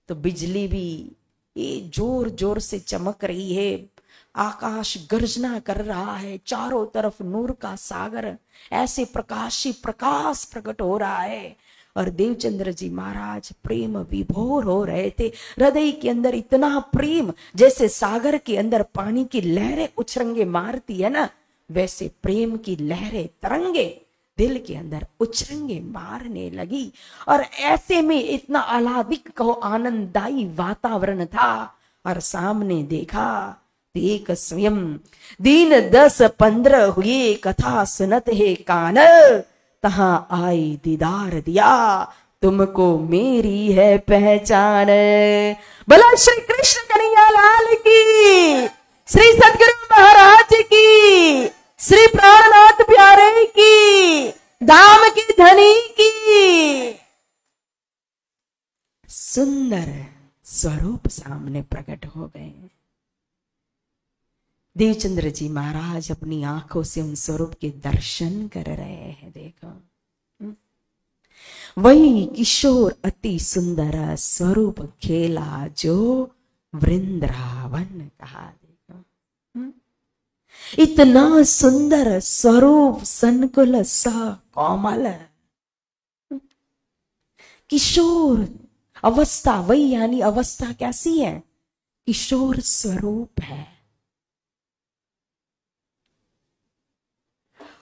तो बिजली भी ये जोर जोर से चमक रही है, आकाश गर्जना कर रहा है, चारों तरफ नूर का सागर, ऐसे प्रकाश ही प्रकाश प्रकट हो रहा है। और देवचंद्र जी महाराज प्रेम विभोर हो रहे थे। हृदय के अंदर इतना प्रेम, जैसे सागर के अंदर पानी की लहरें उछरंगे मारती है ना, वैसे प्रेम की लहरें तरंगे दिल के अंदर उछरंगे मारने लगी। और ऐसे में इतना आह्लादिक कहो आनंददायी वातावरण था। और सामने देखा, देख स्वयं दिन 10-15 हुए, कथा सुनत है कान, तहां आई दीदार दिया, तुमको मेरी है पहचान। भला श्री कृष्ण कन्हैया लाल की, श्री सदगुरु महाराज की, श्री प्राणनाथ प्यारे की, धाम की धनी की। सुंदर स्वरूप सामने प्रकट हो गए। देवचंद्र जी महाराज अपनी आंखों से उन स्वरूप के दर्शन कर रहे हैं। देखो वही किशोर अति सुंदर स्वरूप खेला जो वृंदावन कहा। देखो इतना सुंदर स्वरूप संकुल सा कोमल किशोर अवस्था, वही यानी अवस्था कैसी है? किशोर स्वरूप है।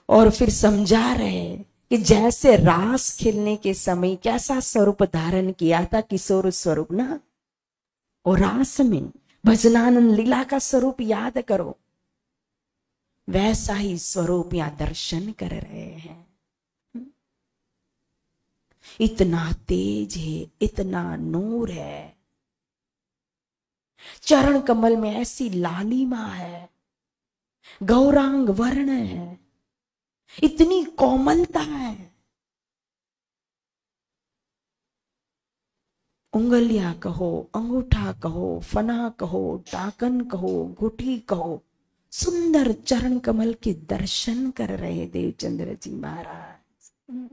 और फिर समझा रहे कि जैसे रास खेलने के समय कैसा स्वरूप धारण किया था, किशोर स्वरूप ना, और रास में भजनानंद लीला का स्वरूप याद करो, वैसा ही स्वरूप यहां दर्शन कर रहे हैं। इतना तेज है, इतना नूर है, चरण कमल में ऐसी लालिमा है, गौरांग वर्ण है, इतनी कोमलता है। उंगलियां कहो, अंगूठा कहो, फना कहो, टाकन कहो, गुठी कहो, सुंदर चरण कमल के दर्शन कर रहे देवचंद्र जी महाराज।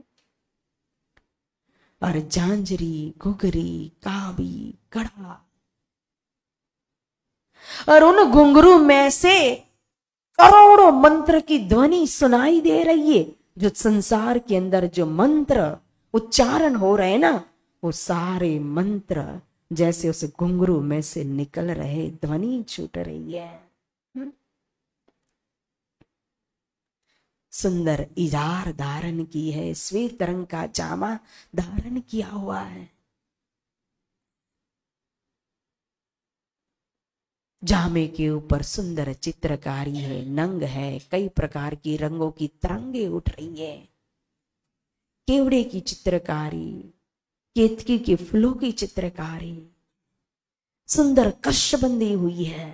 और झांझरी, घुघरी, कावी, कड़ा, और उन घुंघरू में से करोड़ों मंत्र की ध्वनि सुनाई दे रही है। जो संसार के अंदर जो मंत्र उच्चारण हो रहे हैं ना, वो सारे मंत्र जैसे उस घुंघरू में से निकल रहे, ध्वनि छूट रही है। सुंदर इजार धारण की है, श्वेत रंग का जामा धारण किया हुआ है। जामे के ऊपर सुंदर चित्रकारी है, नंग है, कई प्रकार की रंगों की तरंगे उठ रही है। केवड़े की चित्रकारी, केतकी के फूलों की चित्रकारी, सुंदर कश बंधी हुई है।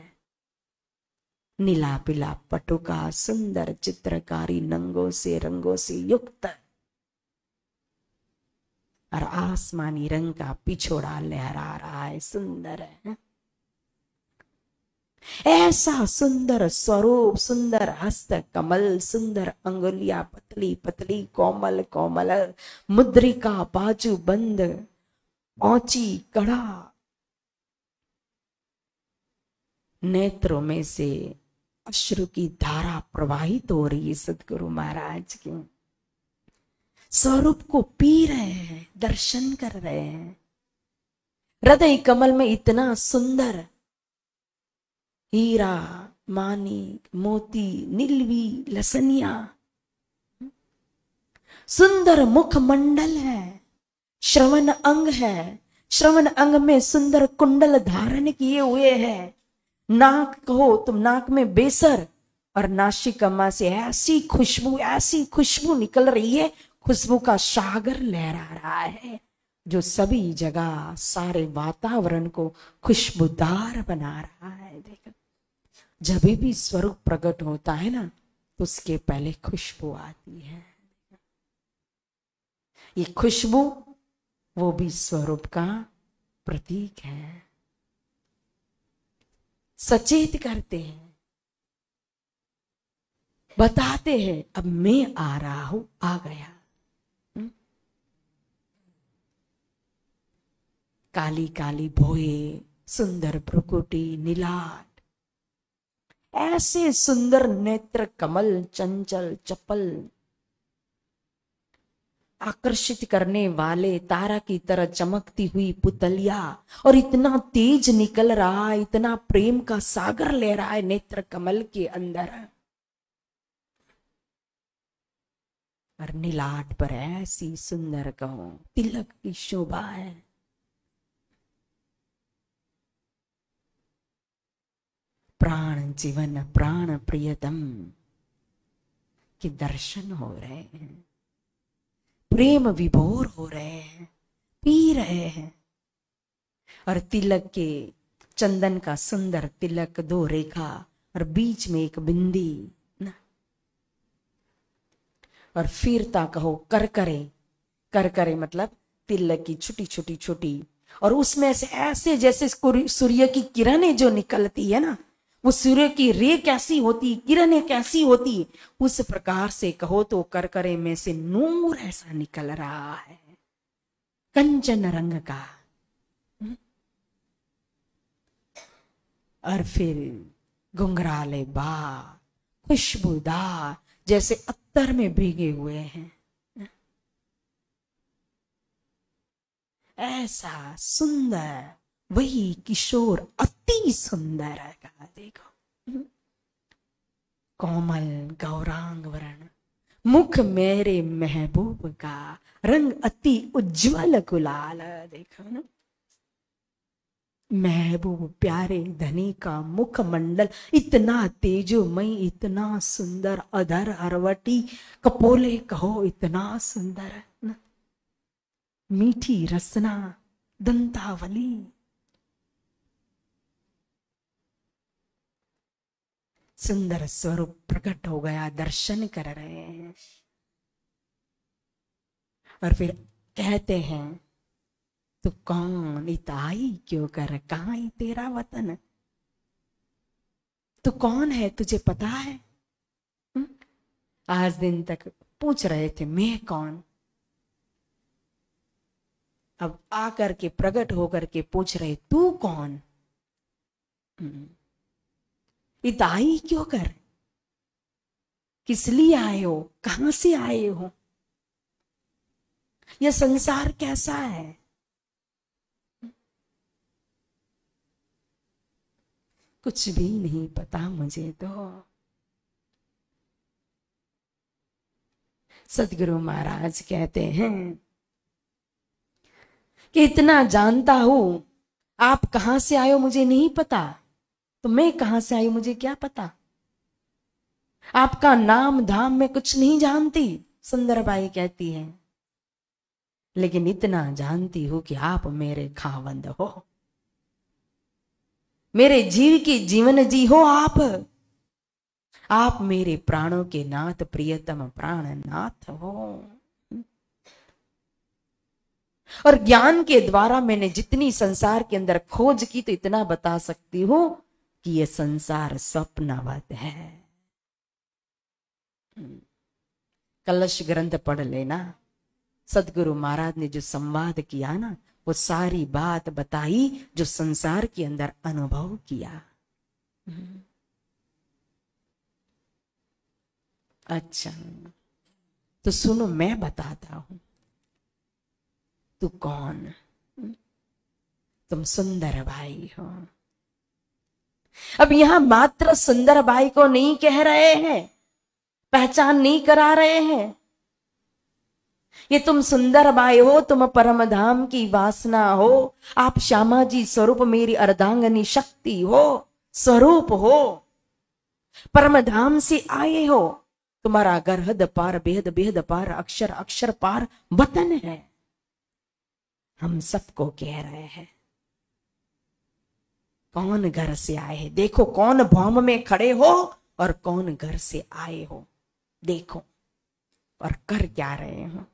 नीला पीला पटुका, सुंदर चित्रकारी नंगों से रंगों से युक्त, और आसमानी रंग का पिछोड़ा लहरा रहा है, सुंदर है। ऐसा सुंदर स्वरूप, सुंदर हस्त कमल, सुंदर अंगुलियां पतली पतली, कोमल कोमल, मुद्रिका बाजू बंद, पहुंची कड़ा, नेत्रों में से अश्रु की धारा प्रवाहित हो रही है। सदगुरु महाराज के स्वरूप को पी रहे हैं, दर्शन कर रहे हैं। हृदय कमल में इतना सुंदर हीरा, मानिक, मोती, नीलवी, लसनिया, सुंदर मुखमंडल है, श्रवण अंग है, श्रवण अंग में सुंदर कुंडल धारण किए हुए हैं। नाक कहो तुम, नाक में बेसर, और नासिका से ऐसी खुशबू निकल रही है, खुशबू का सागर लहरा रहा है, जो सभी जगह सारे वातावरण को खुशबूदार बना रहा है। देखो जब भी स्वरूप प्रकट होता है ना, तो उसके पहले खुशबू आती है। ये खुशबू वो भी स्वरूप का प्रतीक है। सचेत करते हैं, बताते हैं, अब मैं आ रहा हूं, आ गया। काली काली भोए, सुंदर भ्रुकुटी, नीलाट, ऐसे सुंदर नेत्र कमल, चंचल चपल, आकर्षित करने वाले तारा की तरह चमकती हुई पुतलिया, और इतना तेज निकल रहा है, इतना प्रेम का सागर ले रहा है नेत्र कमल के अंदर। और नीलाट पर ऐसी सुंदर कहो तिलक की शोभा है। प्राण जीवन प्राण प्रियतम के दर्शन हो रहे हैं, प्रेम विभोर हो रहे हैं, पी रहे हैं। और तिलक के चंदन का सुंदर तिलक, 2 रेखा और बीच में एक बिंदी ना, और फिरता कहो करकरे, करकरे मतलब तिलक की छोटी छोटी छोटी, और उसमें से ऐसे जैसे सूर्य की किरणें जो निकलती है ना, वो सूर्य की रे कैसी होती, किरणें कैसी होती, उस प्रकार से कहो तो करकरे में से नूर ऐसा निकल रहा है, कंचन रंग का। और फिर घुंघराले बाल, खुशबूदार, जैसे अत्तर में भीगे हुए हैं। ऐसा सुंदर, वही किशोर अति सुंदर है का, देखो कोमल गौरांग वर्ण, मुख मेरे महबूब का, रंग अति उज्जवल गुलाल, देखो ना, महबूब प्यारे धनी का मुख मंडल इतना तेजोमय, इतना सुंदर, अधर अरवटी कपोले कहो इतना सुंदर है ना? मीठी रसना, दंतावली, सुंदर स्वरूप प्रकट हो गया, दर्शन कर रहे हैं। और फिर कहते हैं तू कौन इताई क्यों कर, कहां तेरा वतन, तू कौन है, तुझे पता है? आज दिन तक पूछ रहे थे मैं कौन, अब आकर के प्रकट होकर के पूछ रहे तू कौन, इताई क्यों कर, किस लिए आए हो, कहां से आए हो, यह संसार कैसा है? कुछ भी नहीं पता मुझे तो। सदगुरु महाराज कहते हैं कि इतना जानता हूं, आप कहां से आए हो मुझे नहीं पता, तो मैं कहां से आई हूं मुझे क्या पता। आपका नाम धाम में कुछ नहीं जानती, सुंदरबाई कहती है, लेकिन इतना जानती हूं कि आप मेरे खावंद हो, मेरे जीव की जीवन जी हो आप मेरे प्राणों के नाथ, प्रियतम प्राणनाथ हो। और ज्ञान के द्वारा मैंने जितनी संसार के अंदर खोज की, तो इतना बता सकती हूं कि यह संसार स्वप्नवत है। कलश ग्रंथ पढ़ लेना, सदगुरु महाराज ने जो संवाद किया ना, वो सारी बात बताई जो संसार के अंदर अनुभव किया। अच्छा तो सुनो, मैं बताता हूं तू कौन, तुम सुंदर भाई हो। अब यहां मात्र सुंदर भाई को नहीं कह रहे हैं, पहचान नहीं करा रहे हैं, ये तुम सुंदर बाई हो, तुम परम धाम की वासना हो, आप श्यामा जी स्वरूप मेरी अर्धांगनी शक्ति हो, स्वरूप हो, परम धाम से आए हो, तुम्हारा घर हद पार बेहद बेहद पार, अक्षर अक्षर पार वतन है। हम सबको कह रहे हैं कौन घर से आए हैं, देखो कौन भौम में खड़े हो और कौन घर से आए हो, देखो और कर क्या रहे हो।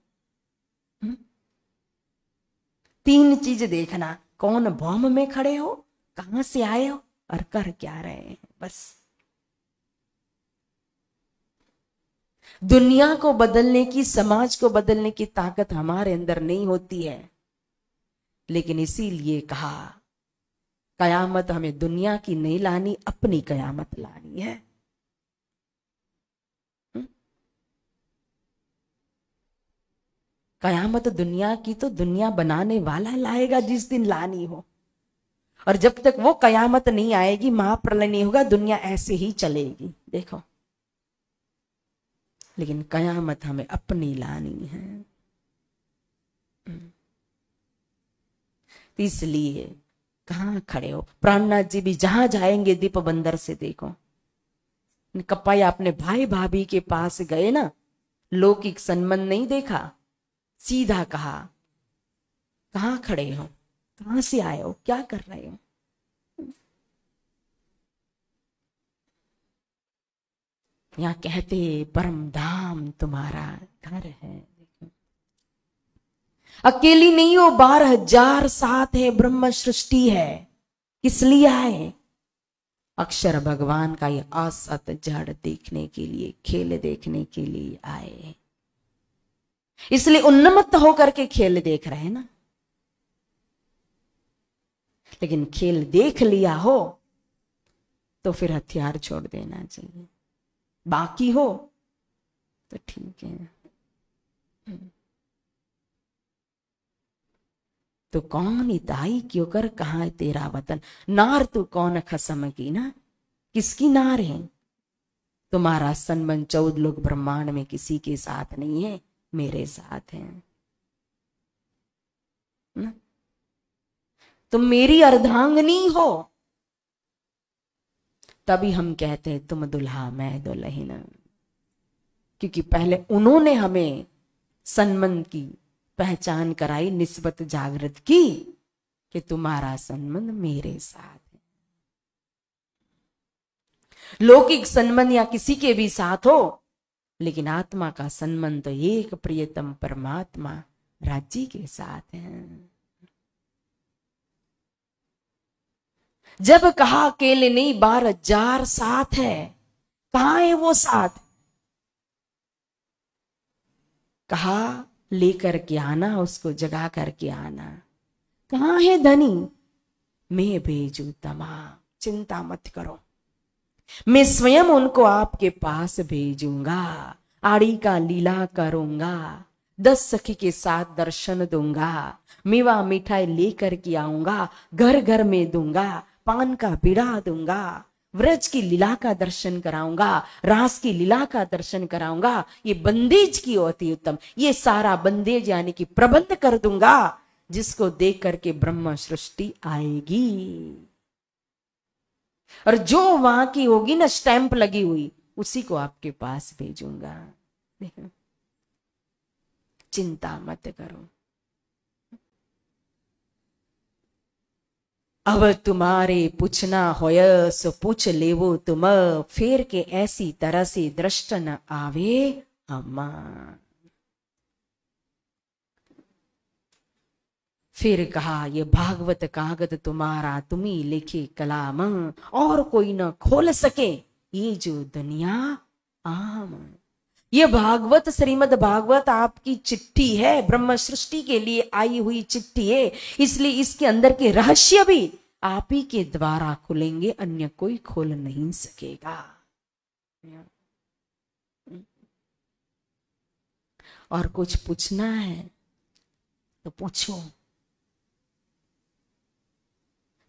तीन चीज देखना, कौन भौम में खड़े हो, कहां से आए हो और कर क्या रहे हैं, बस। दुनिया को बदलने की, समाज को बदलने की ताकत हमारे अंदर नहीं होती है, लेकिन इसीलिए कहा कयामत हमें दुनिया की नहीं लानी, अपनी कयामत लानी है। कयामत दुनिया की तो दुनिया बनाने वाला लाएगा जिस दिन लानी हो, और जब तक वो कयामत नहीं आएगी, महाप्रलय नहीं होगा, दुनिया ऐसे ही चलेगी, देखो। लेकिन कयामत हमें अपनी लानी है, इसलिए कहां खड़े हो। प्राणनाथ जी भी जहां जाएंगे दीप बंदर से, देखो कप्पाया अपने भाई भाभी के पास गए ना, लौकिक संबंध नहीं देखा, सीधा कहा कहां खड़े हो, कहां से आए हो, क्या कर रहे हो। यहां कहते परम धाम तुम्हारा घर है, अकेली नहीं हो, 12,000 साथ है, ब्रह्म सृष्टि है, किस लिए आए, अक्षर भगवान का ये असत जड़ देखने के लिए, खेल देखने के लिए आए, इसलिए उन्मत्त होकर के खेल देख रहे हैं ना। लेकिन खेल देख लिया हो तो फिर हथियार छोड़ देना चाहिए, बाकी हो तो ठीक है। तो कौन इताई क्यों कर, कहाँ है तेरा वतन, नार तू कौन खसम की ना, किसकी नार है। तुम्हारा संबंध 14 लोग ब्रह्मांड में किसी के साथ नहीं है, मेरे साथ है ना? तुम मेरी अर्धांगिनी हो, तभी हम कहते हैं तुम दुल्हा मैं दुल्हन, क्योंकि पहले उन्होंने हमें संबंध की पहचान कराई, निस्बत जागृत की कि तुम्हारा संबंध मेरे साथ है। लौकिक संबंध या किसी के भी साथ हो, लेकिन आत्मा का संबंध तो एक प्रियतम परमात्मा राज्य के साथ है। जब कहा अकेले नहीं 12,000 साथ है, कहां है वो साथ, कहा लेकर के आना, उसको जगा करके आना। कहां है धनी, मैं भेजू तमाम, चिंता मत करो, मैं स्वयं उनको आपके पास भेजूंगा, आड़ी का लीला करूंगा, 10 सखी के साथ दर्शन दूंगा, मेवा मिठाई लेकर के आऊंगा, घर घर में दूंगा, पान का बीड़ा दूंगा, व्रज की लीला का दर्शन कराऊंगा, रास की लीला का दर्शन कराऊंगा। ये बंदेज की अति उत्तम, ये सारा बंदेज यानी कि प्रबंध कर दूंगा, जिसको देख करके ब्रह्म सृष्टि आएगी। और जो वहां की होगी ना स्टैंप लगी हुई, उसी को आपके पास भेजूंगा। चिंता मत करो। अब तुम्हारे पूछना होय सो पूछ लेवो तुम, फेर के ऐसी तरह से दृष्ट न आवे अम्मा। फिर कहा ये भागवत कागज तुम्हारा, तुम्ही लिखे कलाम, और कोई न खोल सके ये जो दुनिया आम। ये भागवत श्रीमद् भागवत आपकी चिट्ठी है, ब्रह्म सृष्टि के लिए आई हुई चिट्ठी है, इसलिए इसके अंदर के रहस्य भी आप ही के द्वारा खुलेंगे, अन्य कोई खोल नहीं सकेगा। और कुछ पूछना है तो पूछो,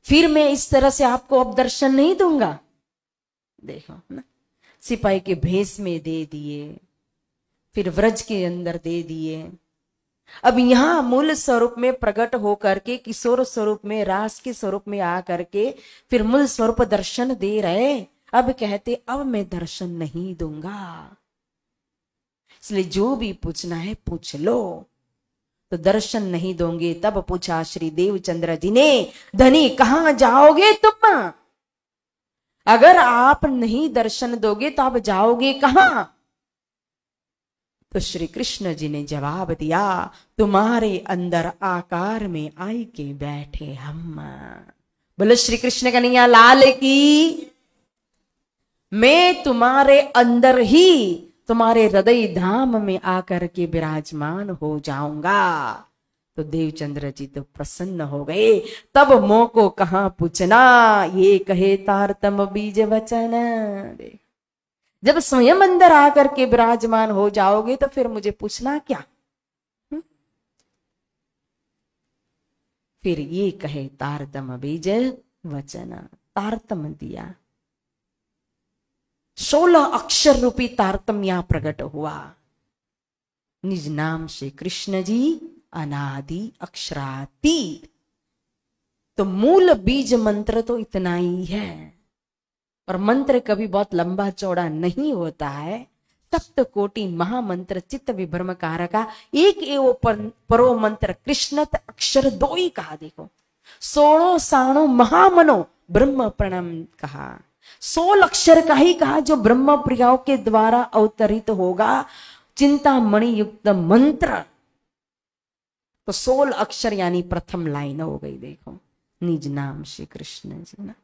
फिर मैं इस तरह से आपको अब दर्शन नहीं दूंगा। देखो ना, सिपाही के भेष में दे दिए, फिर व्रज के अंदर दे दिए, अब यहां मूल स्वरूप में प्रकट होकर के किशोर स्वरूप में, रास के स्वरूप में आकर के फिर मूल स्वरूप दर्शन दे रहे। अब कहते अब मैं दर्शन नहीं दूंगा, इसलिए जो भी पूछना है पूछ लो। तो दर्शन नहीं दोगे, तब पूछा श्री देवचंद्र जी ने, धनी कहां जाओगे तुम, अगर आप नहीं दर्शन दोगे तो आप जाओगे कहां। तो श्री कृष्ण जी ने जवाब दिया, तुम्हारे अंदर आकार में आई के बैठे हम। बोलो श्री कृष्ण कन्हैया लाल की। मैं तुम्हारे अंदर ही, तुम्हारे हृदय धाम में आकर के विराजमान हो जाऊंगा। तो देवचंद्र जी तो प्रसन्न हो गए। तब मोह को कहां पूछना, ये कहे तारतम बीज वचन। जब स्वयं अंदर आकर के विराजमान हो जाओगे तो फिर मुझे पूछना क्या। फिर ये कहे तारतम बीज वचन, तारतम दिया, 16 अक्षर रूपी तारतम यहां प्रकट हुआ। निज नाम से कृष्ण जी अनादि अक्षरातीत। तो मूल बीज मंत्र तो इतना ही है, और मंत्र कभी बहुत लंबा चौड़ा नहीं होता है। सप्त कोटि महामंत्र चित्त विभ्रम कारका, एक एवं परो मंत्र कृष्णत अक्षर 2 ही कहा। देखो 16 साणो महामनो ब्रह्म प्रणम कहा, 16 अक्षर का ही कहा जो ब्रह्म प्रियाओं के द्वारा अवतरित होगा, चिंतामणि युक्त मंत्र। तो 16 अक्षर यानी प्रथम लाइन हो गई। देखो निज नाम श्री कृष्ण जी ना।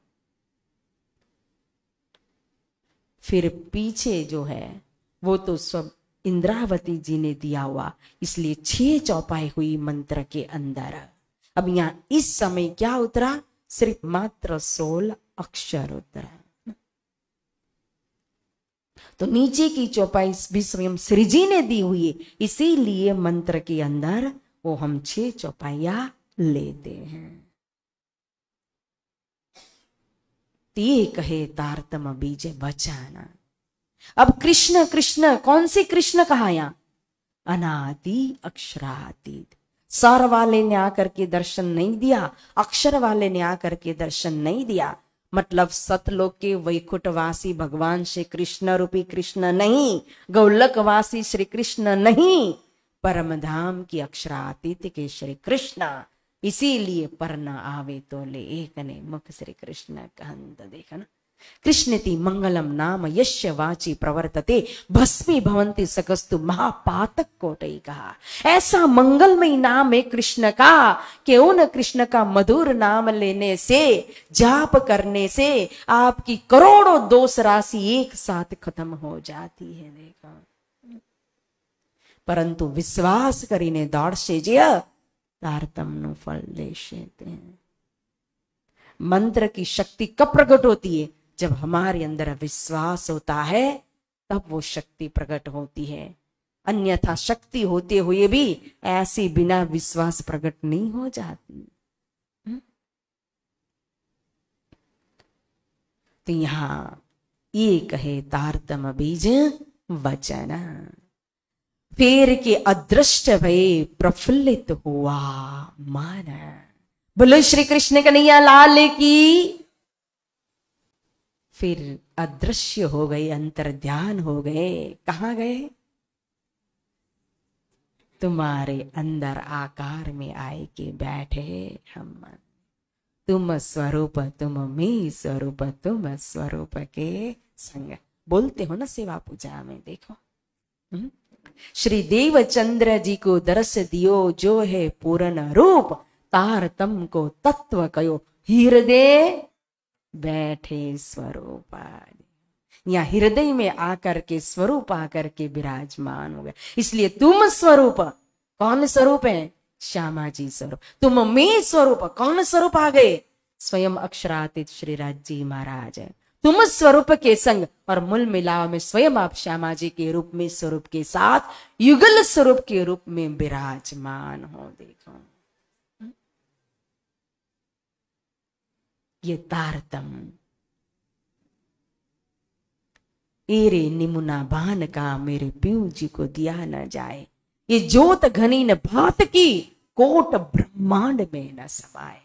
फिर पीछे जो है वो तो सब इंद्रावती जी ने दिया हुआ, इसलिए 6 चौपाई हुई मंत्र के अंदर। अब यहां इस समय क्या उतरा? सिर्फ मात्र 16 अक्षर उतरा। तो नीचे की चौपाई भी स्वयं श्री जी ने दी हुई है, इसीलिए मंत्र के अंदर वो हम 6 चौपाइया लेते हैं। ते कहे तारतम बीज बचाना। अब कृष्ण कृष्ण, कौन सी कृष्ण कहा यहां? अनादि अक्षरातीत। सर वाले ने आकर के दर्शन नहीं दिया, अक्षर वाले ने आकर के दर्शन नहीं दिया। मतलब सतलोक के वैकुंठवासी भगवान श्री कृष्ण रूपी कृष्ण नहीं, गौलकवासी श्री कृष्ण नहीं, परमधाम की अक्षरातीत के श्री कृष्ण। इसीलिए पर न आवे तो ले एक ने मुख श्री कृष्ण कहंत। देखा ना, कृष्णति मंगलम नाम यस्य वाची प्रवर्तते भस्मी भवंती सकस्तु महापातक कोटई। कहा ऐसा मंगलमय नाम है कृष्ण का कि उन कृष्ण का मधुर नाम लेने से, जाप करने से आपकी करोड़ों दोष राशि एक साथ खत्म हो जाती है। देखा, परंतु विश्वास करीने दौड़से जे तारतम फल लेते हैं। मंत्र की शक्ति कब प्रकट होती है? जब हमारे अंदर विश्वास होता है तब वो शक्ति प्रकट होती है। अन्यथा शक्ति होते हुए भी ऐसी बिना विश्वास प्रकट नहीं हो जाती। तो यहां ये कहे तारतम बीज वचन। फेर के अदृष्ट भय प्रफुल्लित हुआ मन। बोलो श्री कृष्ण कन्हैया लाल की। फिर अदृश्य हो गए, अंतर्ध्यान हो गए। कहां गए? तुम्हारे अंदर आकार में आए के बैठे हम। तुम स्वरूप तुम में स्वरूप तुम स्वरूप के संग। बोलते हो ना सेवा पूजा में, देखो श्री देव चंद्र जी को दर्श दियो जो है पूर्ण रूप, तारतम को तत्व कयो हृदय बैठे स्वरूप। या हृदय में आकर के स्वरूप आकर के विराजमान हो गए। इसलिए तुम स्वरूप, कौन स्वरूप है? श्यामा जी स्वरूप। तुम में स्वरूप, कौन स्वरूप आ गए? स्वयं अक्षरातीत श्री राज जी महाराज है। तुम स्वरूप के संग और मूल मिलाव में स्वयं आप श्यामा जी के रूप में, स्वरूप के साथ युगल स्वरूप के रूप में विराजमान हो। देखो ये तारतम एरे निमुना भान का मेरे प्यू जी को दिया न जाए। ये ज्योत घनी न भात की कोट ब्रह्मांड में न समाए।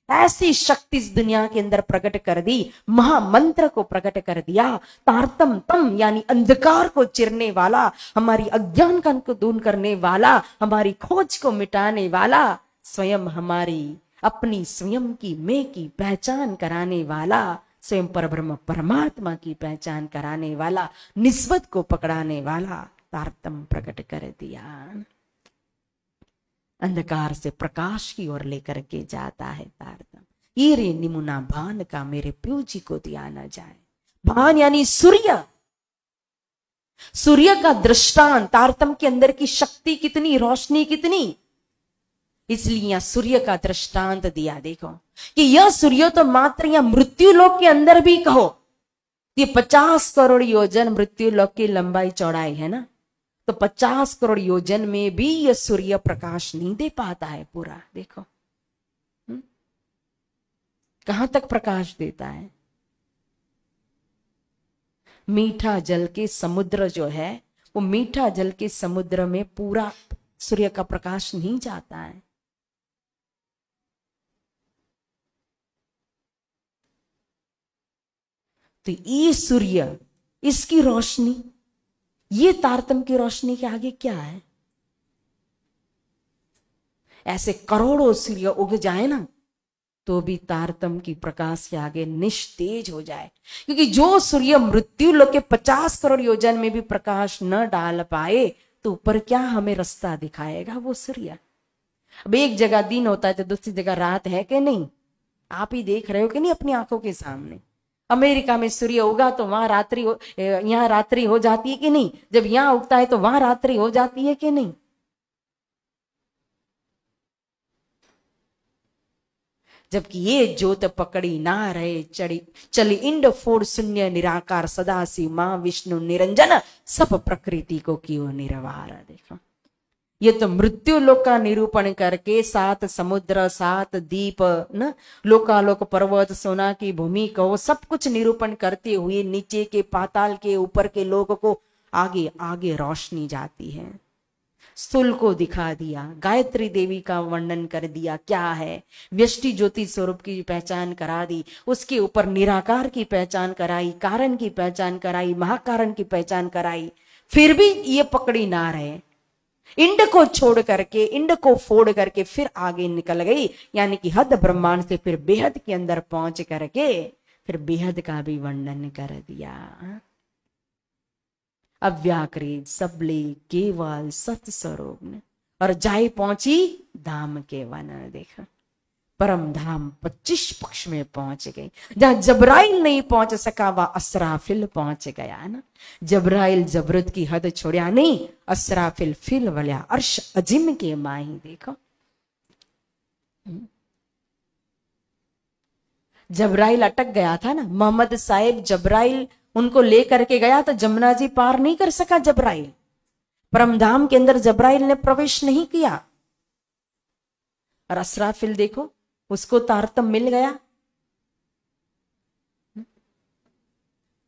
ऐसी शक्ति इस दुनिया के अंदर प्रकट कर दी, महामंत्र को प्रकट कर दिया। तारतम तम यानी अंधकार को चिरने वाला, हमारी अज्ञान को दूर करने वाला, हमारी खोज को मिटाने वाला, स्वयं हमारी अपनी स्वयं की मैं की पहचान कराने वाला, स्वयं परब्रह्म परमात्मा की पहचान कराने वाला, निस्बत को पकड़ाने वाला तारतम प्रकट कर दिया। अंधकार से प्रकाश की ओर लेकर के जाता है तारतम। ये रे निमुना भान का मेरे प्यू जी को दिया न जाए। भान यानी सूर्य, सूर्य का दृष्टांत। तारतम के अंदर की शक्ति कितनी, रोशनी कितनी, इसलिए यहां सूर्य का दृष्टांत दिया। देखो कि यह सूर्य तो मात्र यहां मृत्यु लोक के अंदर भी कहो, ये 50 करोड़ योजन मृत्यु लोक की लंबाई चौड़ाई है ना, तो 50 करोड़ योजन में भी यह सूर्य प्रकाश नहीं दे पाता है पूरा। देखो कहां तक प्रकाश देता है। मीठा जल के समुद्र जो है, वो मीठा जल के समुद्र में पूरा सूर्य का प्रकाश नहीं जाता है। तो ये सूर्य, इसकी रोशनी, ये तारतम की रोशनी के आगे क्या है? ऐसे करोड़ों सूर्य उग जाए ना तो भी तारतम की प्रकाश के आगे निस्तेज हो जाए। क्योंकि जो सूर्य मृत्यु लोक के 50 करोड़ योजन में भी प्रकाश न डाल पाए तो ऊपर क्या हमें रास्ता दिखाएगा वो सूर्य। अब एक जगह दिन होता है तो दूसरी जगह रात है कि नहीं, आप ही देख रहे हो कि नहीं अपनी आंखों के सामने। अमेरिका में सूर्य उगा तो वहां रात्रि यहाँ रात्रि हो जाती है कि नहीं? जब यहाँ उगता है तो वहां रात्रि हो जाती है कि नहीं? जबकि ये ज्योत पकड़ी ना रहे चढ़ी चली इंड फोड़ शून्य निराकार सदाशिव मां विष्णु निरंजन सब प्रकृति को क्यों निर्वार। देखो ये तो मृत्यु लोक का निरूपण करके 7 समुद्र 7 द्वीप न लोकालोक पर्वत सोना की भूमि को सब कुछ निरूपण करते हुए नीचे के पाताल के ऊपर के लोक को आगे आगे रोशनी जाती है। स्थूल को दिखा दिया, गायत्री देवी का वर्णन कर दिया क्या है, व्यष्टि ज्योति स्वरूप की पहचान करा दी, उसके ऊपर निराकार की पहचान कराई, कारण की पहचान कराई, महाकारण की पहचान कराई, फिर भी ये पकड़ी ना रहे। इंड को छोड़ करके इंड को फोड़ करके फिर आगे निकल गई, यानी कि हद ब्रह्मांड से फिर बेहद के अंदर पहुंच करके फिर बेहद का भी वर्णन कर दिया। अव्याकृत सबले केवल सत स्वरूप ने और जाए पहुंची धाम के वन। देखा परम धाम 25 पक्ष में पहुंच गई। जहां जबराइल नहीं पहुंच सका वह असराफिल पहुंच गया ना। जबराइल जबरत की हद छोड़िया नहीं, असराफिल फिल वल्या अर्श अजिम के माही। देखो जबराइल अटक गया था ना, मोहम्मद साहिब जबराइल उनको लेकर के गया तो जमुना जी पार नहीं कर सका जबराइल। परमधाम के अंदर जबराइल ने प्रवेश नहीं किया। और असराफिल देखो उसको तारतम मिल गया।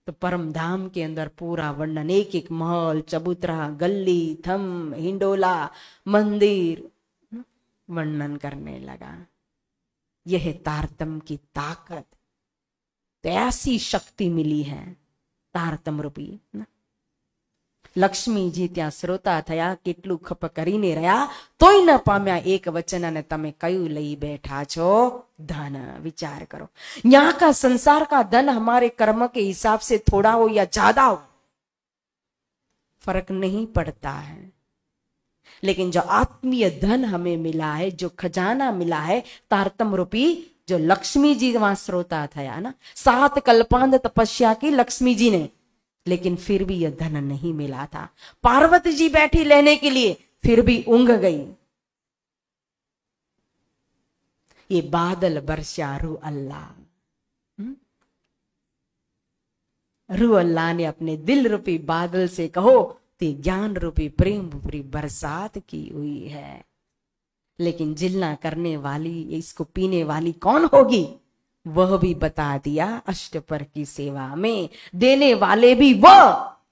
तो परमधाम के अंदर पूरा वर्णन, एक एक महल, चबूतरा, गली, थम, हिंडोला, मंदिर वर्णन करने लगा। यह तारतम की ताकत, तो ऐसी शक्ति मिली है तारतम रूपी। लक्ष्मी जी त्या श्रोता थया, કેટલું ખપ કરીને રહ્યા તોય ન પામ્યા એક વચન અને તમે કયું લઈ बैठा છો धन। विचार करो, यहाँ का संसार का धन हमारे कर्म के हिसाब से थोड़ा हो या ज्यादा हो फर्क नहीं पड़ता है, लेकिन जो आत्मीय धन हमें मिला है, जो खजाना मिला है तारतम रूपी, जो लक्ष्मी जी वहां श्रोता थया ना, 7 कल्पांत तपस्या की लक्ष्मी जी ने, लेकिन फिर भी यह धन नहीं मिला था। पार्वती जी बैठी लेने के लिए, फिर भी ऊंघ गई। ये बादल बरसा रू अल्लाह, रू अल्लाह ने अपने दिल रूपी बादल से कहो ते ज्ञान रूपी प्रेम रूपी बरसात की हुई है। लेकिन जिलना करने वाली, इसको पीने वाली कौन होगी, वह भी बता दिया अष्टपर की सेवा में। देने वाले भी वह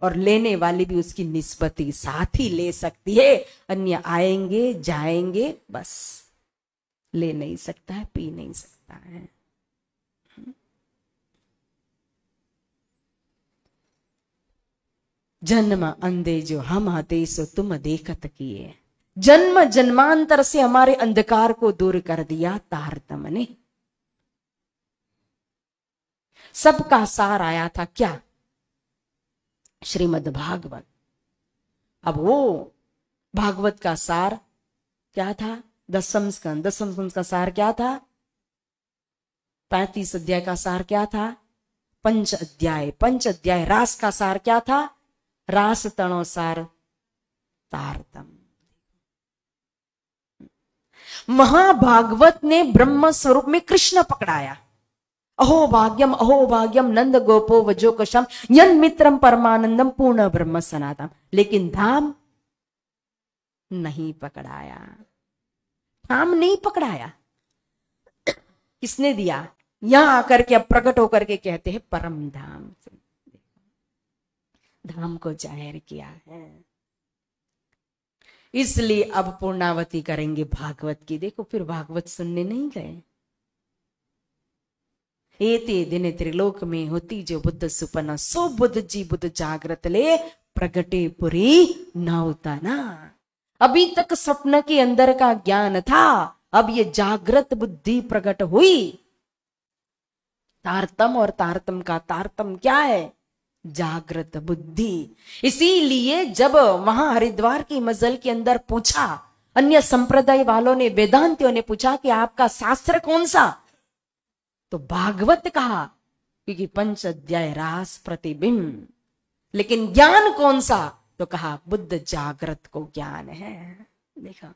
और लेने वाली भी उसकी निस्बती साथ ही ले सकती है। अन्य आएंगे जाएंगे, बस ले नहीं सकता है, पी नहीं सकता है। जन्म अंधे जो हम आते सो तुम देखत किए, जन्म जन्मांतर से हमारे अंधकार को दूर कर दिया तारतम ने। सबका सार आया था क्या, श्रीमद् भागवत। अब वो भागवत का सार क्या था, 10वें स्कंद, 10वें स्कंद का सार क्या था, 35 अध्याय का सार क्या था, 5 अध्याय, 5 अध्याय रास का सार क्या था, रास तणो सार तारतम। महाभागवत ने ब्रह्म स्वरूप में कृष्ण पकड़ाया। अहो भाग्यम नंद गोपो वजोकशम यन मित्रम परमानंदम पूर्ण ब्रह्म सनातम। लेकिन धाम नहीं पकड़ाया, धाम नहीं पकड़ाया। किसने दिया, यहां आकर के अब प्रकट होकर के कहते हैं परम धाम से, धाम को जाहिर किया है। इसलिए अब पूर्णावती करेंगे भागवत की। देखो फिर भागवत सुनने नहीं गए। एते दिन त्रिलोक में होती जो बुद्ध सुपना, सो बुद्ध जी बुद्ध जागृत ले प्रगटे पुरी नौता ना। अभी तक स्वप्न के अंदर का ज्ञान था, अब ये जागृत बुद्धि प्रकट हुई। तारतम और तारतम का तारतम क्या है, जागृत बुद्धि। इसीलिए जब वहां हरिद्वार की मजल के अंदर पूछा, अन्य संप्रदाय वालों ने, वेदांतियों ने पूछा कि आपका शास्त्र कौन सा, तो भागवत कहा। क्योंकि पंच अध्याय रास प्रतिबिंब। लेकिन ज्ञान कौन सा? तो कहा बुद्ध जागृत को ज्ञान है। देखा,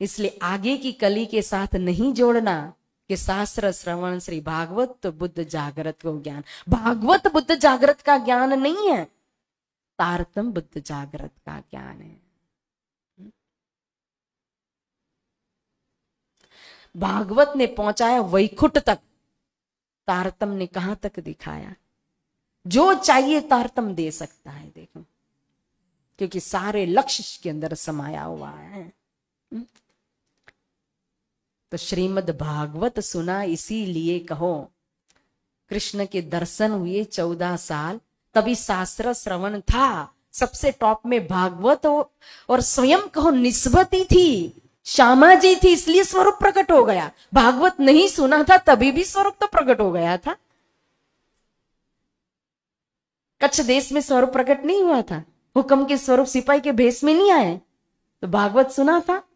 इसलिए आगे की कली के साथ नहीं जोड़ना कि शास्त्र श्रवण श्री भागवत तो बुद्ध जागृत को ज्ञान। भागवत बुद्ध जागृत का ज्ञान नहीं है, तारतम बुद्ध जागृत का ज्ञान है। भागवत ने पहुंचाया वैकुंठ तक, तारतम ने कहां तक दिखाया? जो चाहिए तारतम दे सकता है। देखो, क्योंकि सारे लक्ष्य के अंदर समाया हुआ है। तो श्रीमद् भागवत सुना इसीलिए कहो कृष्ण के दर्शन हुए 14 साल, तभी शास्त्र श्रवण था। सबसे टॉप में भागवत और स्वयं कहो निस्बती थी, श्यामा जी थी, इसलिए स्वरूप प्रकट हो गया। भागवत नहीं सुना था तभी भी स्वरूप तो प्रकट हो गया था। कच्छ देश में स्वरूप प्रकट नहीं हुआ था, हुक्म के स्वरूप सिपाही के भेष में नहीं आए, तो भागवत सुना था।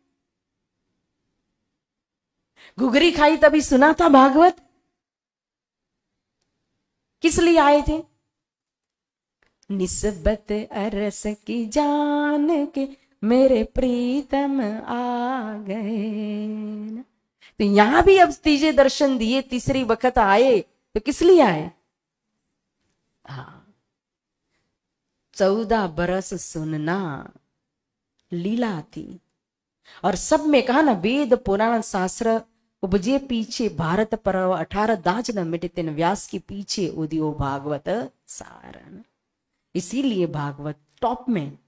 घुघरी खाई तभी सुना था भागवत। किस लिए आए थे? निस्बत अरस की जान के मेरे प्रीतम आ गए। तो यहां भी अब तीजे दर्शन दिए, तीसरी वक्त आए, तो किस लिए आए? हाँ, 14 बरस सुनना लीला थी। और सब में कहा ना, वेद पुराण शास्त्र उपजे पीछे भारत पर्व 18 दाज न मिटते व्यास के पीछे उदियो भागवत सारण। इसीलिए भागवत टॉप में।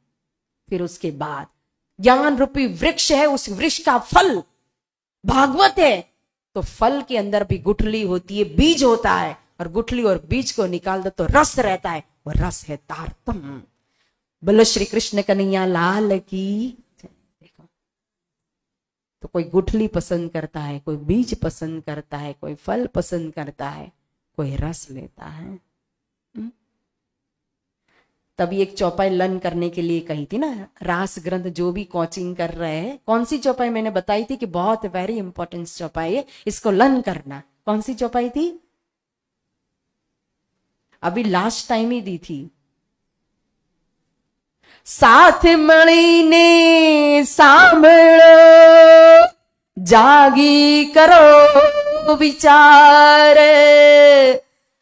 फिर उसके बाद ज्ञान रूपी वृक्ष है, उस वृक्ष का फल भागवत है। तो फल के अंदर भी गुठली होती है, बीज होता है, और गुठली और बीज को निकाल दो तो रस रहता है, और रस है तारतम। बोलो श्री कृष्ण कन्हैया लाल की। देखो, तो कोई गुठली पसंद करता है, कोई बीज पसंद करता है, कोई फल पसंद करता है, कोई रस लेता है। तभी एक चौपाई लर्न करने के लिए कही थी ना, रास ग्रंथ जो भी कोचिंग कर रहे हैं, कौन सी चौपाई मैंने बताई थी कि बहुत वेरी इंपॉर्टेंट चौपाई है, इसको लर्न करना। कौन सी चौपाई थी? अभी लास्ट टाइम ही दी थी। साथ मणिने सांभळो जागी करो विचार,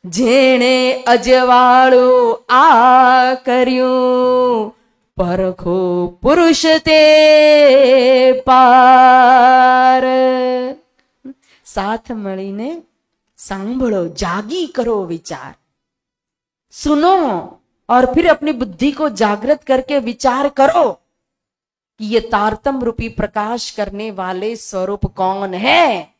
जेणे अजवाळो आ कर्યું परखो पुरुष ते पार। साथ मळीने सांभळो, जागी करो विचार, सुनो और फिर अपनी बुद्धि को जागृत करके विचार करो कि ये तारतम रूपी प्रकाश करने वाले स्वरूप कौन है।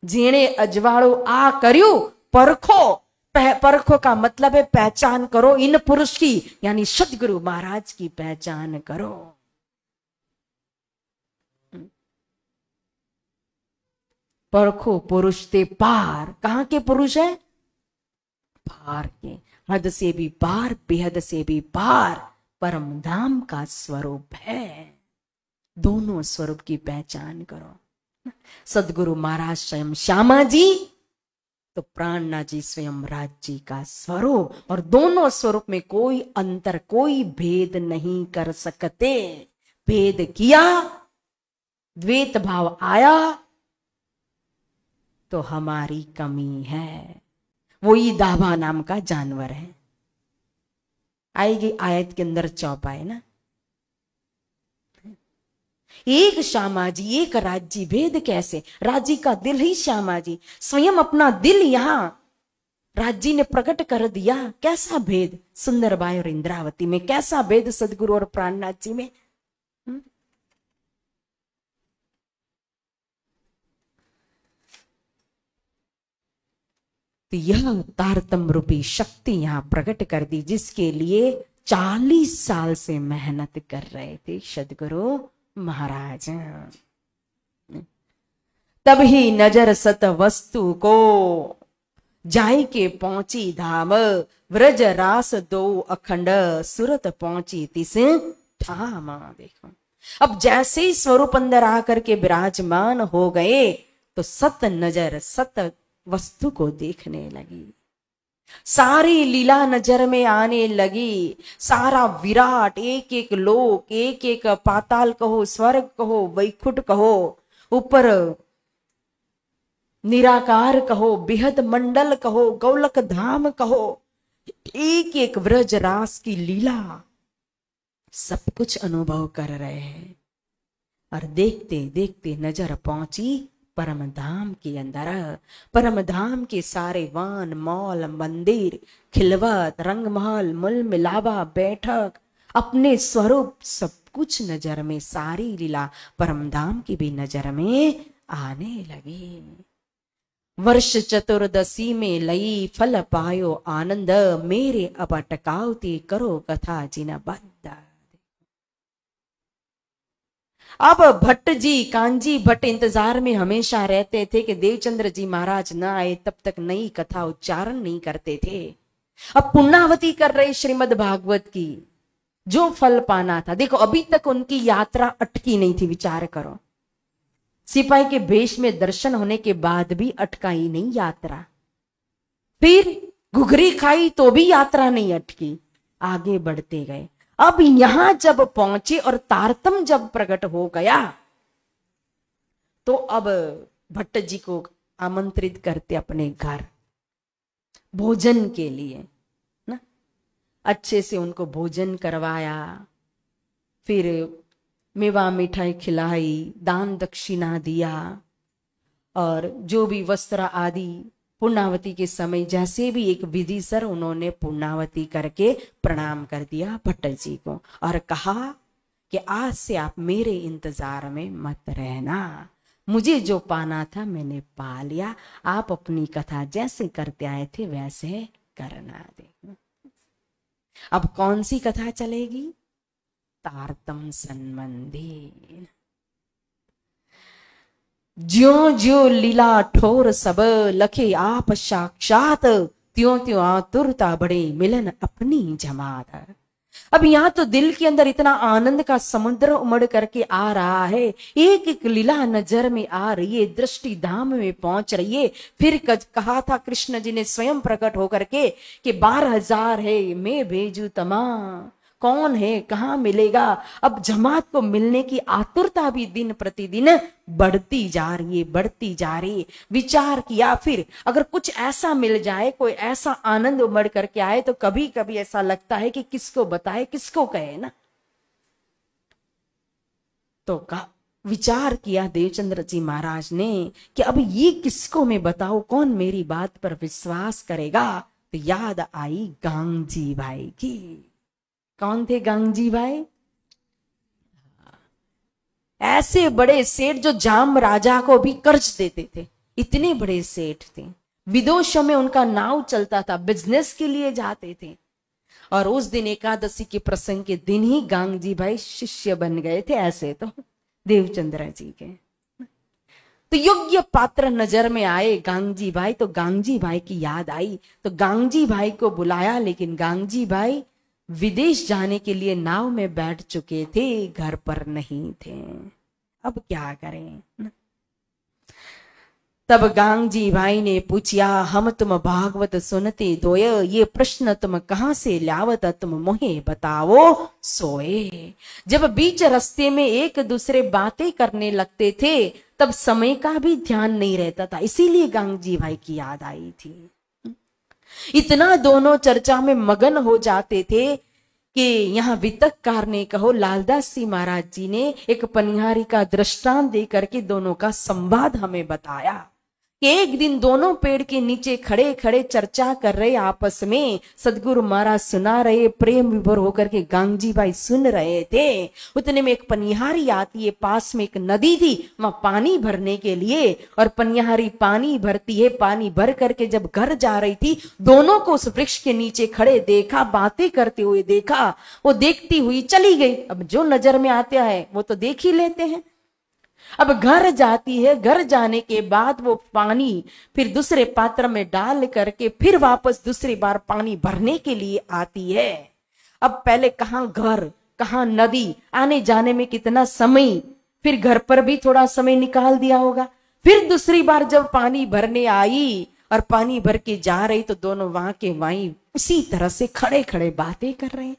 जेणे अजवाळो आ कर्યું, परखो। परखो का मतलब है पहचान करो इन पुरुष की, यानी सदगुरु महाराज की पहचान करो। परखो पुरुष ते पार। कहां के पुरुष है? पार के, हद से भी पार, बेहद से भी पार, परम धाम का स्वरूप है। दोनों स्वरूप की पहचान करो। सदगुरु महाराज स्वयं श्यामा जी, तो प्राणनाथ जी स्वयं राज जी का स्वरूप, और दोनों स्वरूप में कोई अंतर, कोई भेद नहीं कर सकते। भेद किया, द्वैत भाव आया, तो हमारी कमी है। वही दाभा नाम का जानवर है। आएगी आयत के अंदर चौपाई ना, एक श्यामा जी एक राज्य, भेद कैसे? राज्य का दिल ही श्यामा जी, स्वयं अपना दिल यहां राज्य ने प्रकट कर दिया। कैसा भेद सुंदरबाई और इंद्रावती में, कैसा भेद सदगुरु और प्राणनाथ जी में। तो यह तारतम रूपी शक्ति यहां प्रकट कर दी, जिसके लिए 40 साल से मेहनत कर रहे थे सदगुरु महाराज। तभी नजर सत वस्तु को जाय के पहुंची धाम, व्रज रास दो अखंड सुरत पहुंची तिस ठाम। देखो, अब जैसे ही स्वरूप अंदर आकर के विराजमान हो गए, तो सत नजर सत वस्तु को देखने लगी। सारी लीला नजर में आने लगी। सारा विराट, एक एक लोक, एक एक पाताल कहो, स्वर्ग कहो, वैकुंठ कहो, ऊपर निराकार कहो, बेहद मंडल कहो, गौलक धाम कहो, एक एक व्रज रास की लीला, सब कुछ अनुभव कर रहे हैं। और देखते देखते नजर पहुंची परम धाम के अंदर। परम धाम के सारे वन, मॉल, मंदिर, खिलवत, रंगमहल, मूल मिलावा, बैठक, अपने स्वरूप सब कुछ नजर में, सारी लीला परम धाम की भी नजर में आने लगी। वर्ष चतुर्दशी में लई फल पायो आनंद, मेरे अब अटकावती करो कथा जिन बद्ध। अब भट्ट जी, कांजी भट्ट इंतजार में हमेशा रहते थे कि देवचंद्र जी महाराज न आए, तब तक नई कथा उच्चारण नहीं करते थे। अब पुण्यावती कर रहे श्रीमद् भागवत की, जो फल पाना था। देखो अभी तक उनकी यात्रा अटकी नहीं थी, विचार करो। सिपाही के भेष में दर्शन होने के बाद भी अटकाई नहीं यात्रा। फिर घुघरी खाई तो भी यात्रा नहीं अटकी, आगे बढ़ते गए। अब यहां जब पहुंचे और तारतम जब प्रकट हो गया, तो अब भट्ट जी को आमंत्रित करते अपने घर भोजन के लिए ना। अच्छे से उनको भोजन करवाया, फिर मेवा मिठाई खिलाई, दान दक्षिणा दिया, और जो भी वस्त्र आदि पुण्यावती के समय जैसे भी एक विधि सर उन्होंने पुण्यावती करके प्रणाम कर दिया भट्ट जी को, और कहा कि आज से आप मेरे इंतजार में मत रहना, मुझे जो पाना था मैंने पा लिया, आप अपनी कथा जैसे करते आए थे वैसे करना दे। अब कौन सी कथा चलेगी? तारतम संबंधी। ज्यो ज्यो लीला ठोर सब लखे आप साक्षात, त्यों त्यों आतुरता बड़े मिलन अपनी जमात। अब यहाँ तो दिल के अंदर इतना आनंद का समुद्र उमड़ करके आ रहा है, एक एक लीला नजर में आ रही है, दृष्टि धाम में पहुंच रही है। फिर कहा था कृष्ण जी ने स्वयं प्रकट होकर के कि 12,000 है मैं भेजू तमा, कौन है कहाँ मिलेगा। अब जमात को मिलने की आतुरता भी दिन प्रतिदिन बढ़ती जा रही है, बढ़ती जा रही है। विचार किया फिर अगर कुछ ऐसा मिल जाए, कोई ऐसा आनंद उमड़ करके आए, तो कभी कभी ऐसा लगता है कि किसको बताए किसको कहे ना। तो विचार किया देवचंद्र जी महाराज ने कि अब ये किसको मैं बताऊं, कौन मेरी बात पर विश्वास करेगा। तो याद आई गांगजी भाई की। कौन थे गांगजी भाई? ऐसे बड़े सेठ जो जाम राजा को भी कर्ज देते थे, इतने बड़े सेठ थे। विदेशों में उनका नाव चलता था, बिजनेस के लिए जाते थे। और उस दिन एकादशी के प्रसंग के दिन ही गांगजी भाई शिष्य बन गए थे ऐसे तो देवचंद्र जी के। तो योग्य पात्र नजर में आए गांगजी भाई, तो गांगजी भाई की याद आई, तो गांगजी भाई को बुलाया। लेकिन गांगजी भाई विदेश जाने के लिए नाव में बैठ चुके थे, घर पर नहीं थे। अब क्या करें? तब गांगजी भाई ने पूछा, हम तुम भागवत सुनते दोय, ये प्रश्न तुम कहां से लावत, तुम मुझे बताओ सोए। जब बीच रास्ते में एक दूसरे बातें करने लगते थे, तब समय का भी ध्यान नहीं रहता था, इसीलिए गांगजी भाई की याद आई थी। इतना दोनों चर्चा में मगन हो जाते थे कि यहाँ वितककार ने कहो लालदास जी महाराज जी ने एक पनिहारी का दृष्टांत दे करके दोनों का संवाद हमें बताया। एक दिन दोनों पेड़ के नीचे खड़े खड़े चर्चा कर रहे आपस में, सदगुरु महाराज सुना रहे, प्रेम विभोर होकर के गांगजी भाई सुन रहे थे। उतने में एक पनिहारी आती है, पास में एक नदी थी, वहां पानी भरने के लिए, और पनिहारी पानी भरती है। पानी भर करके जब घर जा रही थी, दोनों को उस वृक्ष के नीचे खड़े देखा, बातें करते हुए देखा। वो देखती हुई चली गई। अब जो नजर में आता है वो तो देख ही लेते हैं। अब घर जाती है, घर जाने के बाद वो पानी फिर दूसरे पात्र में डाल करके फिर वापस दूसरी बार पानी भरने के लिए आती है। अब पहले कहाँ घर कहाँ नदी, आने जाने में कितना समय, फिर घर पर भी थोड़ा समय निकाल दिया होगा, फिर दूसरी बार जब पानी भरने आई और पानी भर के जा रही तो दोनों वहां के वहीं उसी तरह से खड़े खड़े बातें कर रहे हैं।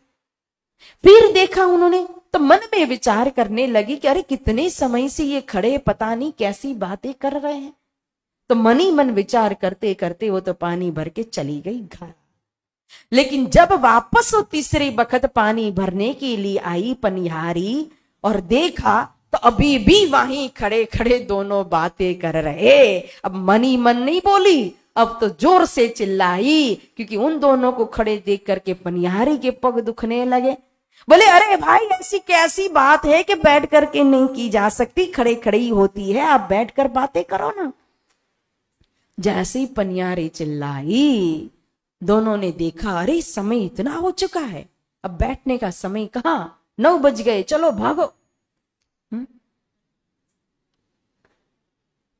फिर देखा उन्होंने तो मन में विचार करने लगी कि अरे कितने समय से ये खड़े पता नहीं कैसी बातें कर रहे हैं। तो मन ही मन विचार करते करते वो तो पानी भर के चली गई घर। लेकिन जब वापस वो तीसरे बखत पानी भरने के लिए आई पनिहारी और देखा तो अभी भी वहीं खड़े खड़े दोनों बातें कर रहे। अब मन ही मन नहीं बोली, अब तो जोर से चिल्लाई, क्योंकि उन दोनों को खड़े देख करके पनिहारी के पग दुखने लगे। बोले अरे भाई ऐसी कैसी बात है कि बैठ करके नहीं की जा सकती, खड़े खड़े ही होती है, आप बैठ कर बातें करो ना। जैसे ही पनिहारी चिल्लाई दोनों ने देखा अरे समय इतना हो चुका है, अब बैठने का समय कहाँ, 9 बज गए, चलो भागो।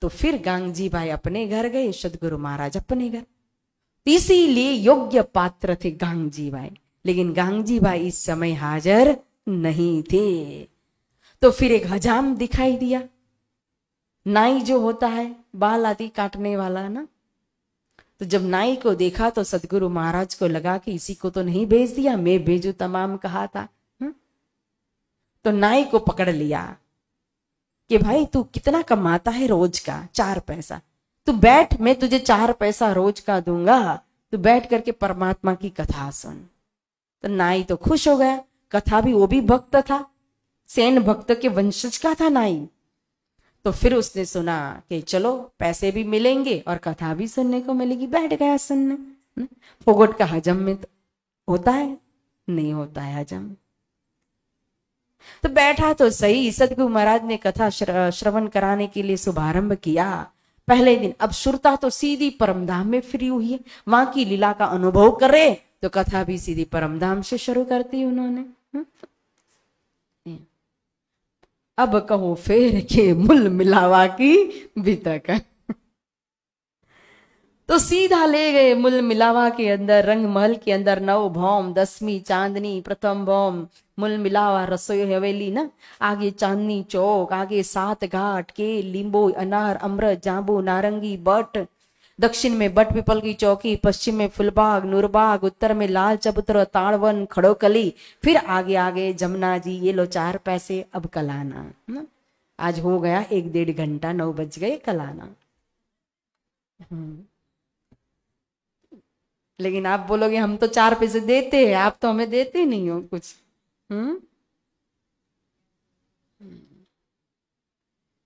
तो फिर गांगजी भाई अपने घर गए, सदगुरु महाराज अपने घर। इसीलिए योग्य पात्र थे गांगजी भाई, लेकिन गांगजी भाई इस समय हाजिर नहीं थे। तो फिर एक हजाम दिखाई दिया, नाई जो होता है बाल आदि काटने वाला ना। तो जब नाई को देखा तो सदगुरु महाराज को लगा कि इसी को तो नहीं भेज दिया, मैं भेजू तमाम कहा था। तो नाई को पकड़ लिया कि भाई तू कितना कमाता है रोज का, 4 पैसा, तू बैठ, मैं तुझे 4 पैसा रोज का दूंगा, तू बैठ करके परमात्मा की कथा सुन। तो नाई तो खुश हो गया, कथा भी वो भी भक्त था, सेन भक्त के वंशज का था नाई। तो फिर उसने सुना कि चलो पैसे भी मिलेंगे और कथा भी सुनने को मिलेगी, बैठ गया सुनने। फोगट का हजम में तो होता है, नहीं होता है हजम। तो बैठा तो सही, सदगुरु महाराज ने कथा श्रवण कराने के लिए शुभारंभ किया। पहले दिन अब सुरता तो सीधी परमधाम में फ्री हुई है, वहां की लीला का अनुभव करे, तो कथा भी सीधी परमधाम से शुरू कर दी उन्होंने। अब कहो फेर के मूल मिलावा की बीतक। तो सीधा ले गए मूल मिलावा के अंदर, रंग महल के अंदर 9 भौम, 10वीं चांदनी, प्रथम भौम, मूल मिलावा रसोई हवेली ना, आगे चांदनी चौक, आगे 7 घाट के लींबो, अनार, अमृत, जांबू, नारंगी, बट, दक्षिण में बट पीपल की चौकी, पश्चिम में फुलबाग, नूरबाग, उत्तर में लाल चबूतरा, ताड़वन, खड़ोकली, फिर आगे आगे जमुना जी। ये लो 4 पैसे, अब कलाना ना। आज हो गया 1-1.5 घंटा, 9 बज गए, कलाना। लेकिन आप बोलोगे हम तो 4 पैसे देते हैं, आप तो हमें देते नहीं हो कुछ।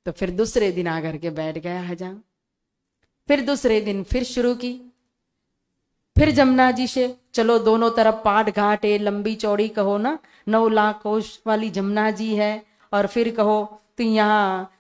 तो फिर दूसरे दिन आकर के बैठ गया हजाम। फिर दूसरे दिन फिर शुरू की, फिर जमुना जी से चलो, दोनों तरफ पाट घाट है, लंबी चौड़ी कहो ना, 9 लाख कोष वाली जमुना जी है। और फिर कहो तो यहाँ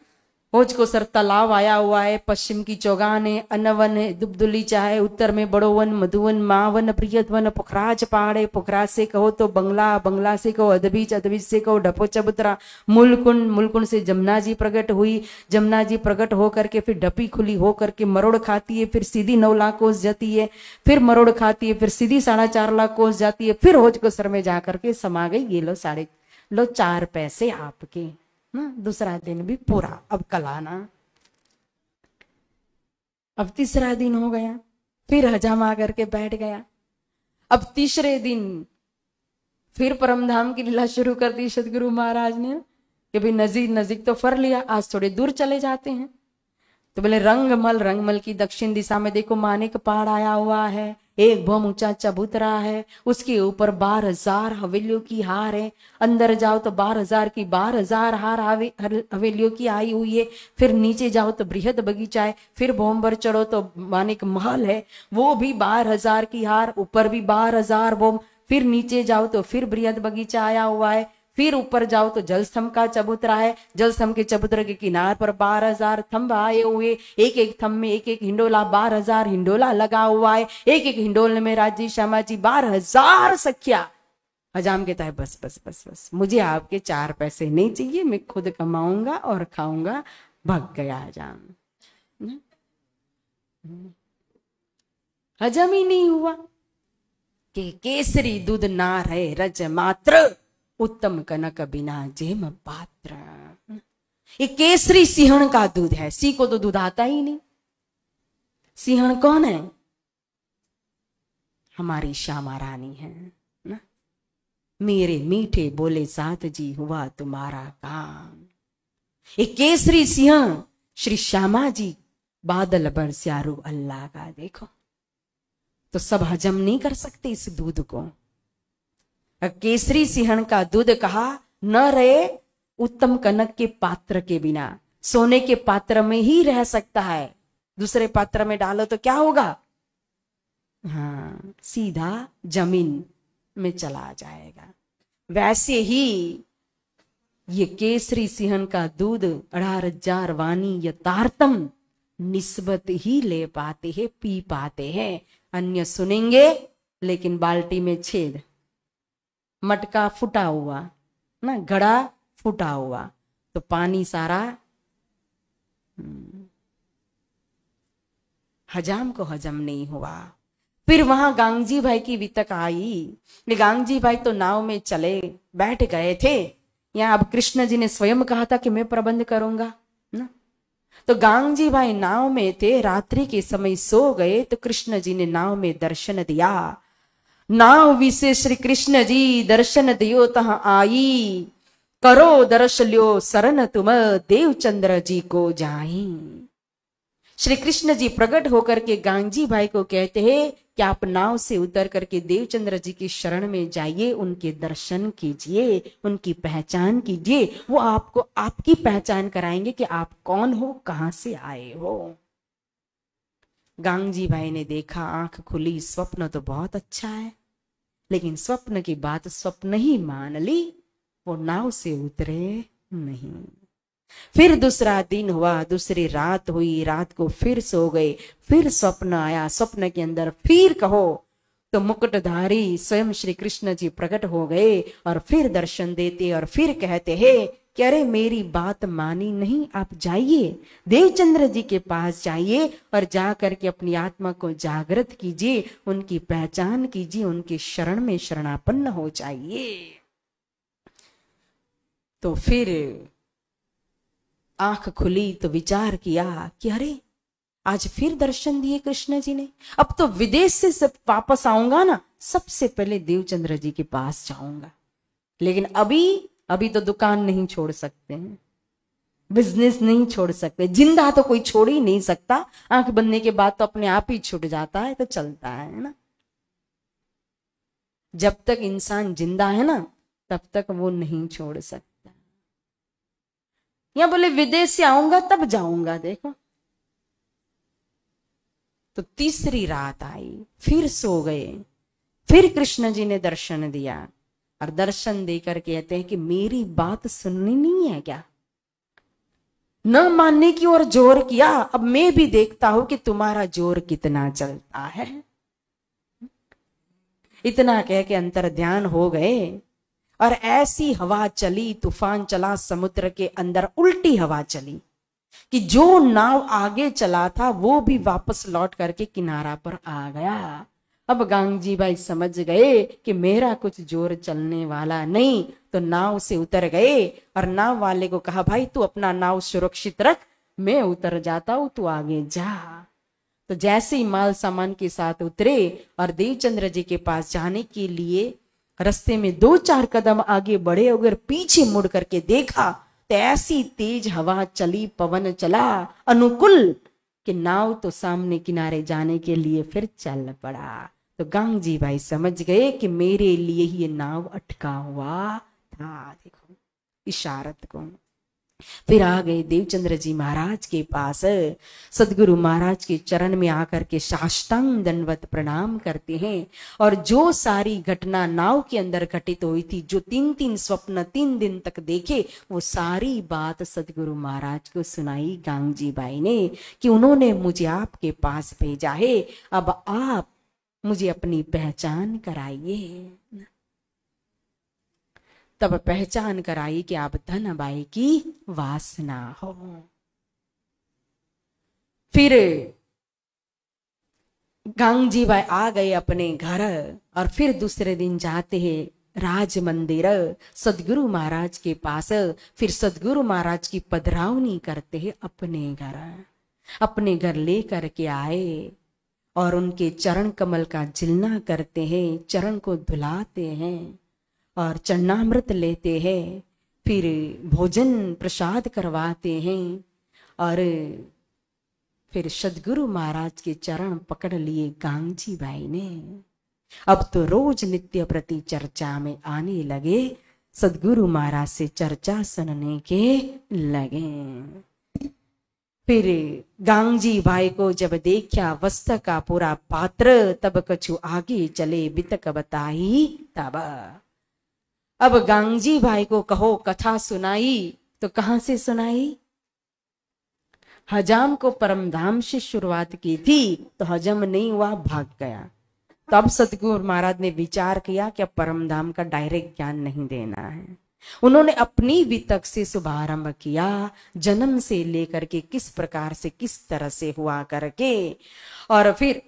होज को सर तालाब आया हुआ है, पश्चिम की चौगान है, अनवन है, दुबदुली चाहे, उत्तर में बड़ो वन, मधुवन, मावन, प्रियत वन, पुखराज पहाड़ है, पुखराज से कहो तो बंगला, बंगला से कहो अदबीच, अदबीच से कहो ढपो चबूतरा, मूलकुंड, मूलकुंड से जमुना जी प्रकट हुई, जमुना जी प्रकट हो करके फिर ढपी खुली हो करके मरोड़ खाती है, फिर सीधी 9 लाख कोस जाती है, फिर मरोड़ खाती है, फिर सीधी 4.5 लाख कोस जाती है, फिर होज को सर में जा करके समा गई। ये लो 4 पैसे आपके ना। दूसरा दिन भी पूरा, अब कलाना। अब तीसरा दिन हो गया, फिर हजाम आकर के बैठ गया। अब तीसरे दिन फिर परमधाम की लीला शुरू कर दी सदगुरु महाराज ने कि भाई नजीक नजीक तो फर लिया, आज थोड़े दूर चले जाते हैं। तो बोले रंगमल की दक्षिण दिशा में देखो मानिक पहाड़ आया हुआ है, एक भौम ऊंचा चबूतरा है, उसके ऊपर 12,000 हवेलियों की हार है, अंदर जाओ तो 12,000 की 12,000 हार हवेलियों की आई हुई है। फिर नीचे जाओ तो बृहद बगीचा है, फिर भौम पर चढ़ो तो मानिक महल है, वो भी 12,000 की हार, ऊपर भी 12,000 भौम। फिर नीचे जाओ तो फिर बृहद बगीचा आया हुआ है, फिर ऊपर जाओ तो जल स्तंभ का चबूतरा है, जल स्तंभ के चबूतरे के किनार पर 12,000 थंब आए हुए, एक एक थंब में एक एक हिंडोला, 12,000 हिंडोला लगा हुआ है, एक एक हिंडोल में राजी श्यामा जी 12,000 सखिया। हजाम कहता है बस बस बस बस, मुझे आपके 4 पैसे नहीं चाहिए, मैं खुद कमाऊंगा और खाऊंगा। भाग गया हजाम। हजम ही नहीं हुआ कि केसरी दूध ना रहे रज मात्र, उत्तम कनक बिना जेम पात्र। ये केसरी सिंहण का दूध है। सी को तो दूध आता ही नहीं। सिंहण कौन है? हमारी श्यामा रानी है ना। मेरे मीठे बोले साथ जी हुआ तुम्हारा काम। ये केसरी सिंह श्री श्यामा जी बादल बरस्यारू अल्लाह का। देखो तो सब हजम नहीं कर सकते इस दूध को। केसरी सिंहण का दूध कहा न रहे उत्तम कनक के पात्र के बिना। सोने के पात्र में ही रह सकता है, दूसरे पात्र में डालो तो क्या होगा? हाँ, सीधा जमीन में चला जाएगा। वैसे ही ये केसरी सिंहण का दूध 18,000 वाणी यथार्थम निस्बत ही ले पाते हैं, पी पाते हैं। अन्य सुनेंगे लेकिन बाल्टी में छेद, मटका फूटा हुआ ना, घड़ा फूटा हुआ, तो पानी सारा हजाम को हजम नहीं हुआ। फिर वहां गांगजी भाई की वितक आई। गांगजी भाई तो नाव में चले बैठ गए थे। यहाँ अब कृष्ण जी ने स्वयं कहा था कि मैं प्रबंध करूंगा ना। तो गांगजी भाई नाव में थे, रात्रि के समय सो गए। तो कृष्ण जी ने नाव में दर्शन दिया। नाव विशे श्री कृष्ण जी दर्शन दियो तह आई। करो दर्श ल्यो शरण तुम देवचंद्र जी को जाई। श्री कृष्ण जी प्रकट होकर के गांगजी भाई को कहते हैं कि आप नाव से उतर करके देवचंद्र जी की शरण में जाइए, उनके दर्शन कीजिए, उनकी पहचान कीजिए। वो आपको आपकी पहचान कराएंगे कि आप कौन हो, कहां से आए हो। गांगजी भाई ने देखा, आंख खुली, स्वप्न तो बहुत अच्छा है, लेकिन स्वप्न की बात स्वप्न ही मान ली। वो नाव से उतरे नहीं। फिर दूसरा दिन हुआ, दूसरी रात हुई, रात को फिर सो गए। फिर स्वप्न आया, स्वप्न के अंदर फिर कहो तो मुकुटधारी स्वयं श्री कृष्ण जी प्रकट हो गए और फिर दर्शन देते और फिर कहते हैं कि अरे मेरी बात मानी नहीं, आप जाइए देवचंद्र जी के पास जाइए और जा करके अपनी आत्मा को जागृत कीजिए, उनकी पहचान कीजिए, उनकी शरण में शरणापन्न हो जाइए। तो फिर आंख खुली तो विचार किया कि अरे आज फिर दर्शन दिए कृष्ण जी ने, अब तो विदेश से सब वापस आऊंगा ना, सबसे पहले देवचंद्र जी के पास जाऊंगा। लेकिन अभी तो दुकान नहीं छोड़ सकते हैं, बिजनेस नहीं छोड़ सकते, जिंदा तो कोई छोड़ ही नहीं सकता। आंख बनने के बाद तो अपने आप ही छूट जाता है, तो चलता है ना। जब तक इंसान जिंदा है ना, तब तक वो नहीं छोड़ सकता। या बोले विदेश से आऊंगा तब जाऊंगा। देखो तो तीसरी रात आई, फिर सो गए। फिर कृष्ण जी ने दर्शन दिया और दर्शन देकर कहते हैं कि मेरी बात सुननी नहीं है क्या? न मानने की ओर जोर किया। अब मैं भी देखता हूं कि तुम्हारा जोर कितना चलता है। इतना कह के अंतर ध्यान हो गए और ऐसी हवा चली, तूफान चला समुद्र के अंदर, उल्टी हवा चली कि जो नाव आगे चला था वो भी वापस लौट करके किनारा पर आ गया। अब गांगजी भाई समझ गए कि मेरा कुछ जोर चलने वाला नहीं, तो नाव से उतर गए और नाव वाले को कहा भाई तू अपना नाव सुरक्षित रख, मैं उतर जाता हूं, तू आगे जा। तो जैसे ही माल सामान के साथ उतरे और देवचंद्र जी के पास जाने के लिए रास्ते में 2-4 कदम आगे बढ़े, अगर पीछे मुड़ करके देखा तो ऐसी तेज हवा चली, पवन चला अनुकूल कि नाव तो सामने किनारे जाने के लिए फिर चल पड़ा। तो गांगजी भाई समझ गए कि मेरे लिए ही ये नाव अटका हुआ था। देखो इशारत को। फिर आ गए देवचंद्र जी महाराज के पास। सदगुरु महाराज के चरण में आकर के साष्टांग दंडवत प्रणाम करते हैं और जो सारी घटना नाव के अंदर घटित हुई थी, जो 3 स्वप्न 3 दिन तक देखे, वो सारी बात सदगुरु महाराज को सुनाई गांगजी भाई ने कि उन्होंने मुझे आपके पास भेजा है, अब आप मुझे अपनी पहचान कराइए। तब पहचान कराई कि आप धनबाई की वासना हो। फिर गांगजी भाई आ गए अपने घर और फिर दूसरे दिन जाते हैं राज मंदिर सदगुरु महाराज के पास। फिर सदगुरु महाराज की पधरावनी करते हैं अपने घर ले करके आए और उनके चरण कमल का जिलना करते हैं, चरण को धुलाते हैं और चरणामृत लेते हैं। फिर भोजन प्रसाद करवाते हैं और फिर सदगुरु महाराज के चरण पकड़ लिए गांगजी भाई ने। अब तो रोज नित्य प्रति चर्चा में आने लगे, सदगुरु महाराज से चर्चा सुनने के लगे। फिर गांगजी भाई को जब देखा वस्त्र का पूरा पात्र, तब कछु आगे चले बितक बताई तब। अब गांगजी भाई को कहो कथा सुनाई, तो कहां से सुनाई? हजाम को परमधाम से शुरुआत की थी, तो हजम नहीं हुआ, भाग गया। तब सतगुरु महाराज ने विचार किया कि अब परमधाम का डायरेक्ट ज्ञान नहीं देना है। उन्होंने अपनी वितक से शुभारंभ किया, जन्म से लेकर के किस प्रकार से किस तरह से हुआ करके। और फिर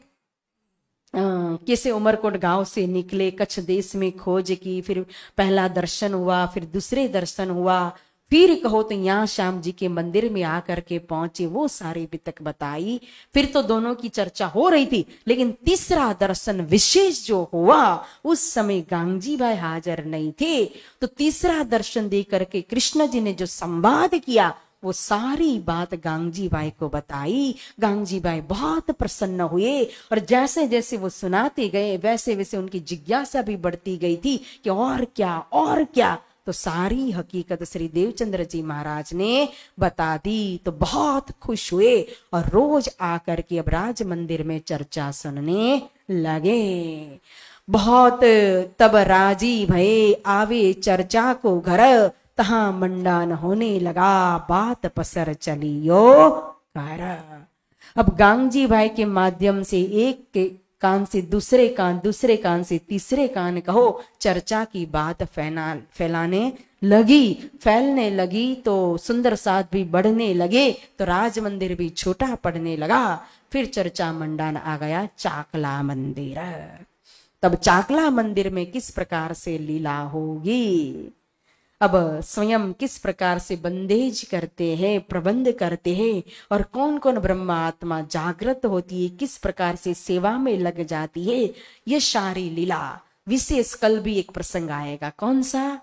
किसे उमरकोट गांव से निकले, कच्छ देश में खोज की, फिर पहला दर्शन हुआ, फिर दूसरे दर्शन हुआ, फिर कहो तो यहाँ श्याम जी के मंदिर में आकर के पहुंचे, वो सारी बितक बताई। फिर तो दोनों की चर्चा हो रही थी, लेकिन तीसरा दर्शन विशेष जो हुआ उस समय गांगजी भाई हाजिर नहीं थे। तो तीसरा दर्शन दे करके कृष्ण जी ने जो संवाद किया वो सारी बात गांगजी भाई को बताई। गांगजी भाई बहुत प्रसन्न हुए और जैसे जैसे वो सुनाते गए वैसे वैसे उनकी जिज्ञासा भी बढ़ती गई थी कि और क्या और क्या। तो सारी हकीकत श्री देवचंद्र जी महाराज ने बता दी। तो बहुत खुश हुए और रोज आकर के अब राज मंदिर में चर्चा सुनने लगे। बहुत तब राजी भये आवे चर्चा को घर, तहां मंडान होने लगा बात पसर चलियो कर। अब गांगजी भाई के माध्यम से एक के कान से दूसरे कान, दूसरे कान से तीसरे कान कहो चर्चा की बात फैलने लगी। तो सुंदर साथ भी बढ़ने लगे, तो राज मंदिर भी छोटा पड़ने लगा। फिर चर्चा मंडान आ गया चाकला मंदिर। तब चाकला मंदिर में किस प्रकार से लीला होगी, अब स्वयं किस प्रकार से बंदेज करते हैं, प्रबंध करते हैं, और कौन कौन ब्रह्म आत्मा जागृत होती है, किस प्रकार से सेवा में लग जाती है, ये सारी लीला विशेष कल भी एक प्रसंग आएगा। कौन सा?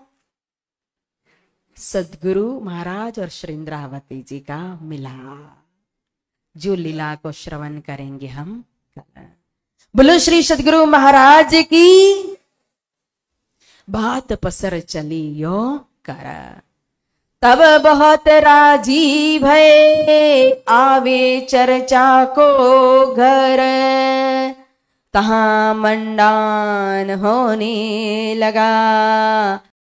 सदगुरु महाराज और श्री इंद्रावती जी का मिलाप, जो लीला को श्रवण करेंगे हम। बोलो श्री सदगुरु महाराज की बात पसर चली यो कर। तब बहुत राजी भये आवे चर्चा को घर, तहां मंडान होने लगा